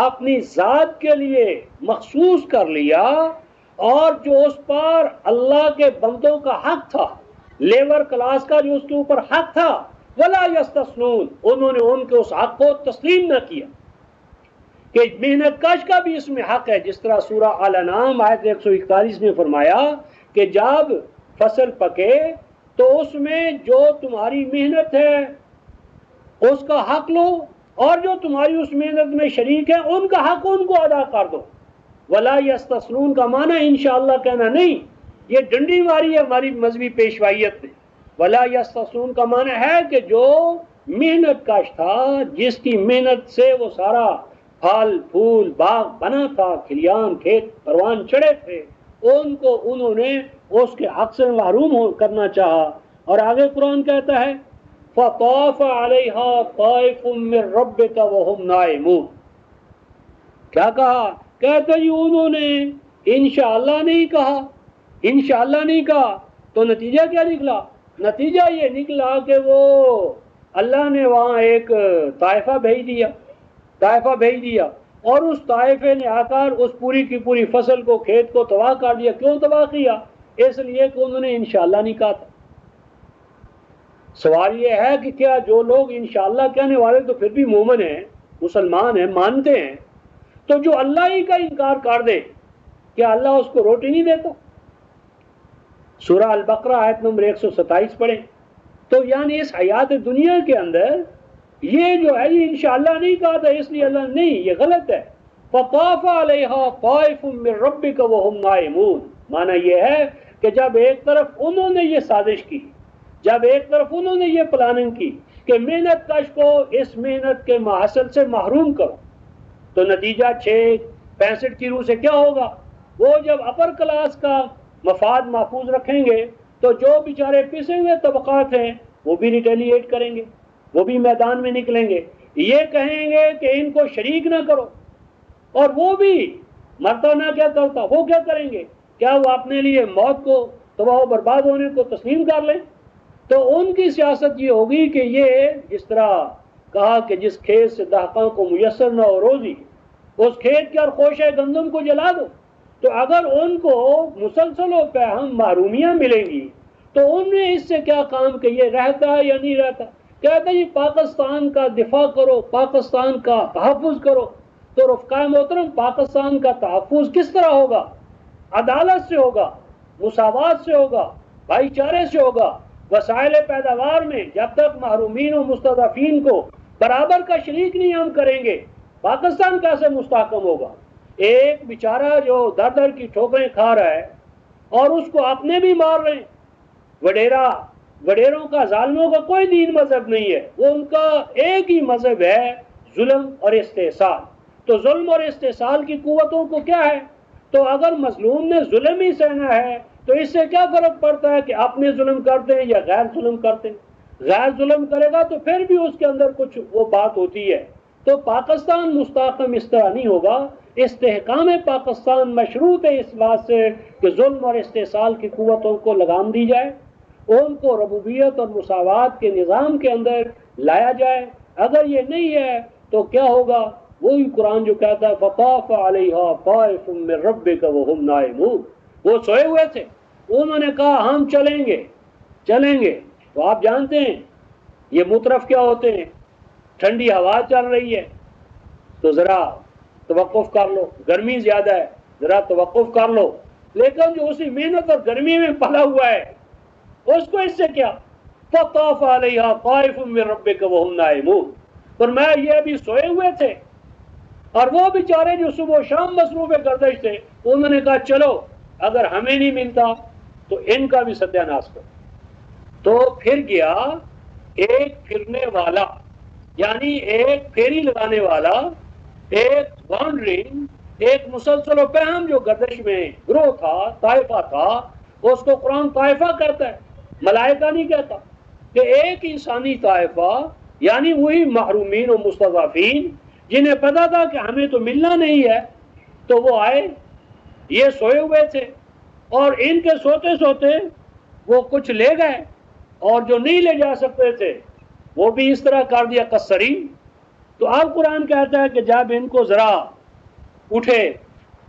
اپنی ذات کے لیے مخصوص کر لیا، اور جو اس پر اللہ کے بندوں کا حق تھا، لیبر کلاس کا جو اس کے اوپر حق تھا، ولا یستثنون، انہوں نے ان کے اس حق کو تسلیم نہ کیا کہ محنت کش کا بھی اس میں حق ہے. جس طرح سورہ الانعام آیت 141 نے فرمایا کہ جب فصل پکے تو اس میں جو تمہاری محنت ہے اس کا حق لو، اور جو تمہاری اس محنت میں شریک ہے ان کا حق ان کو ادا کر دو. ولا یستثنون کا معنی انشاءاللہ کہنا نہیں، یہ ڈنڈی ماری ہے ہماری مذہبی پیشوائیت نے. ولا یستثنون کا معنی ہے کہ جو محنت کش تھا، جس کی محنت سے وہ سارا پھل پھول باغ بنا تھا، کھلیان کھیت پروان چڑھے تھے، ان کو انہوں نے اس کے حق سے محروم کرنا چاہا. اور آگے قرآن کہتا ہے فَطَافَ عَلَيْهَا طَائِفٌ مِّن رَبِّكَ وَهُمْ نَائِمُونَ. کیا کہا؟ کہتے جی انہوں نے انشاءاللہ نہیں کہا. انشاءاللہ نہیں کہا تو نتیجہ کیا نکلا؟ نتیجہ یہ نکلا کہ وہ اللہ نے وہاں ایک طائفہ بھیج دیا اور اس طائفے نے آ کر اس پوری کی پوری فصل کو، کھیت کو تباہ کر دیا. کیوں تباہ کیا؟ اس لیے کہ انہوں نے انشاءاللہ نہیں کہا تھا. سوال یہ ہے کہ کیا جو لوگ انشاءاللہ کہنے والے تو پھر بھی مومن ہیں، مسلمان ہیں، مانتے ہیں، تو جو اللہ ہی کا انکار کر دے کیا اللہ اس کو روٹی نہیں دیتا؟ سورہ البقرہ آیت نمبر 127 پڑھیں تو یعنی اس حیات دنیا کے اندر یہ جو ہے یہ انشاءاللہ نہیں کہا تھا اس لیے اللہ نہیں، یہ غلط ہے. فَطَافَ عَلَيْهَا طَائِفٌ مِّن رَبِّكَ وَهُمْ نَائِمُونَ. معنی یہ ہے کہ جب ایک طرف انہوں نے یہ سازش کی، جب ایک طرف انہوں نے یہ پلاننگ کی کہ محنت کش کو اس محنت کے محصل سے محروم کرو، تو نتیجہ 665 کی روح سے کیا ہوگا؟ وہ جب اپر کلاس کا مفاد محفوظ رکھیں گے تو جو بیچارے پسے ہوئے طبقات ہیں وہ بھی ریٹیلیٹ کریں گے، وہ بھی میدان میں نکلیں گے، یہ کہیں گے کہ ان کو شریک نہ کرو. اور وہ بھی مرتا نہ کیا کرتا، وہ کیا کریں گے؟ کیا وہ اپنے لیے موت کو، تباہ و برباد ہونے کو تسلیم کر لیں؟ تو ان کی سیاست یہ ہوگی کہ یہ جس طرح کہا کہ جس کھیت سے دہقاں کو میسر نہ ہو روزی، اس کھیت کے اور خوشہ گندم کو جلا دو. تو اگر ان کو مسلسل و پہم محرومیاں ملیں گی تو ان نے اس سے کیا کام کہ یہ رہتا ہے یا نہیں رہتا؟ کہتے ہیں پاکستان کا دفاع کرو، پاکستان کا تحفظ کرو. تو رفقائے محترم، پاکستان کا تحفظ کس طرح ہوگا؟ عدالت سے ہوگا، مساوات سے ہوگا، بھائی چارے سے ہوگا. وسائل پیداوار میں جب تک محرومین و مستضعفین کو برابر کا شریک نہیں ہم کریں گے، پاکستان کیسے مستحکم ہوگا؟ ایک بیچارہ جو در در کی ٹھوکریں کھا رہا ہے اور اس کو اپنے بھی مار رہے ہیں. وڈیروں کا، ظالموں کا کوئی دین مذہب نہیں ہے، وہ ان کا ایک ہی مذہب ہے، ظلم اور استحصال. تو ظلم اور استحصال کی قوتوں کو کیا ہے؟ تو اگر مظلوم نے ظلم ہی سہنا ہے تو اس سے کیا فرق پڑتا ہے کہ اپنے ظلم کرتے ہیں یا غیر ظلم کرتے ہیں؟ غیر ظلم کرے گا تو پھر بھی اس کے اندر کچھ وہ بات ہوتی ہے. تو پاکستان مستحکم اس طرح نہیں ہوگا. استحکام پاکستان مشروط ہے اس بات سے کہ ظلم اور استحصال کی قوتوں کو لگام دی جائے، ان کو ربوبیت اور مساوات کے نظام کے اندر لایا جائے. اگر یہ نہیں ہے تو کیا ہوگا؟ وہی قرآن جو کہتا ہے فَطَافَ عَلَيْهَا طَائِفٌ مِّن رَبِّكَ وَهُمْ نَائِمُونَ. وہ سوئے ہوئے تھے، انہوں نے کہا ہم چلیں گے. تو آپ جانتے ہیں یہ مترف کیا ہوتے ہیں؟ ٹھنڈی ہوا چل رہی ہے تو ذرا توقف کر لو، گرمی زیادہ ہے ذرا توقف کر لو. لیکن جو اسی محنت اور گرمی میں پلا ہوا ہے اس کو اس سے کیا؟ فَطَافَ عَلَيْهَا طَائِفٌ مِّن رَبِّكَ وَهُمْ نَائِمُونَ. فرمایا یہ ابھی سوئے ہوئے تھے اور وہ بیچارے جو صبح و شام مصروف گردش تھے انہوں نے کہا چلو اگر ہمیں نہیں ملتا تو ان کا بھی ستیہ ناش کرو. تو پھر گیا ایک پھرنے والا، یعنی ایک پھیری لگانے والا، ایک وانڈرنگ، ایک مسلسل و پہم جو گردش میں گروہ تھا، طائفہ تھا. اس کو قرآن طائفہ کہتا ہے، ملائکہ نہیں کہتا. کہ ایک انسانی طائفہ یعنی وہی محرومین و مستضعفین جنہیں پتا تھا کہ ہمیں تو ملنا نہیں ہے، تو وہ آئے، یہ سوئے ہوئے تھے اور ان کے سوتے سوتے وہ کچھ لے گئے اور جو نہیں لے جا سکتے تھے وہ بھی اس طرح کر دیا قصری. تو اب قرآن کہتا ہے کہ جب ان کو ذرا اٹھے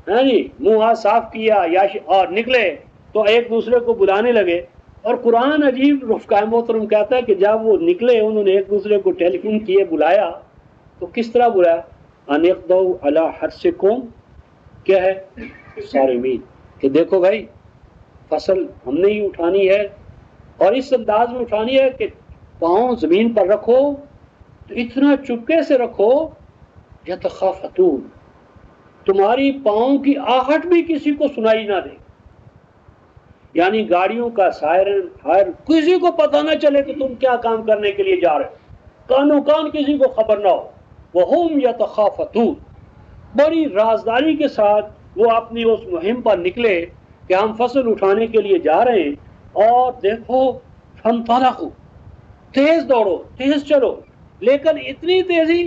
ہاں جی منہ ہاتھ صاف کیا اور نکلے تو ایک دوسرے کو بلانے لگے. اور قرآن عجیب رفقائے محترم کہتا ہے کہ جب وہ نکلے انہوں نے ایک دوسرے کو ٹیلی فون کیے بلایا تو کس طرح بلایا؟ انقدو علی حرثکم، کیا ہے صارمین، کہ دیکھو بھائی فصل ہم نے ہی اٹھانی ہے اور اس انداز میں اٹھانی ہے کہ پاؤں زمین پر رکھو تو اتنا چپکے سے رکھو یتخافتون، تمہاری پاؤں کی آہٹ بھی کسی کو سنائی نہ دے. یعنی گاڑیوں کا سائرن ہائر کسی کو پتہ نہ چلے کہ تم کیا کام کرنے کے لیے جا رہے ہو، کانوں کان کسی کو خبر نہ ہو. وہم یتخافتون، بڑی رازداری کے ساتھ وہ اپنی اس مہم پر نکلے کہ ہم فصل اٹھانے کے لیے جا رہے ہیں. اور دیکھو فانطلقوا، تیز دوڑو تیز چلو، لیکن اتنی تیزی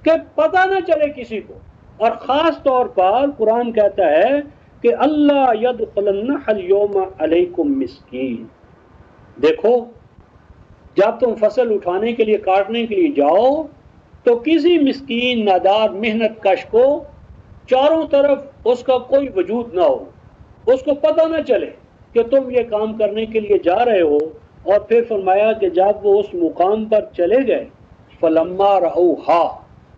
کہ پتہ نہ چلے کسی کو. اور خاص طور پر قرآن کہتا ہے کہ اللہ یدخلن اليوم علیکم مسکین. دیکھو جب تم فصل اٹھانے کے لیے کاٹنے کے لیے جاؤ تو کسی مسکین نادار محنت کش کو چاروں طرف اس کا کوئی وجود نہ ہو، اس کو پتہ نہ چلے کہ تم یہ کام کرنے کے لیے جا رہے ہو. اور پھر فرمایا کہ جب وہ اس مقام پر چلے گئے فلما رأوہا،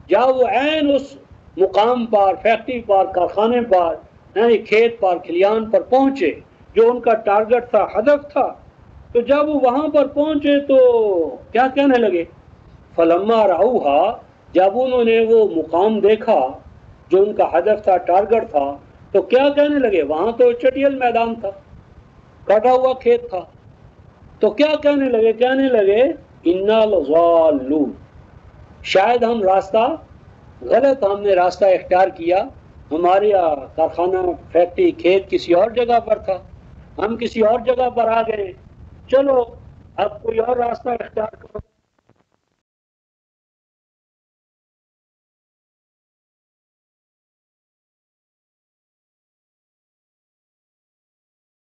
جب وہ عین اس مقام پر، فیکٹری پر، کارخانے پر، یعنی کھیت پر، کھلیان پر پہنچے جو ان کا ٹارگٹ تھا، ہدف تھا، تو جب وہ وہاں پر پہنچے تو کیا کہنے لگے؟ فلما رأوہا، جب انہوں نے وہ مقام دیکھا جو ان کا ہدف تھا، ٹارگٹ تھا، تو کیا کہنے لگے؟ وہاں تو چٹیل میدان تھا، کٹا ہوا کھیت تھا، تو کیا کہنے لگے؟ کہنے لگے انا لضالون، شاید ہم راستہ غلط، ہم نے راستہ اختیار کیا، ہمارے کارخانہ فیکٹری کھیت کسی اور جگہ پر تھا، ہم کسی اور جگہ پر آ گئے، چلو اب کوئی اور راستہ اختیار کرو.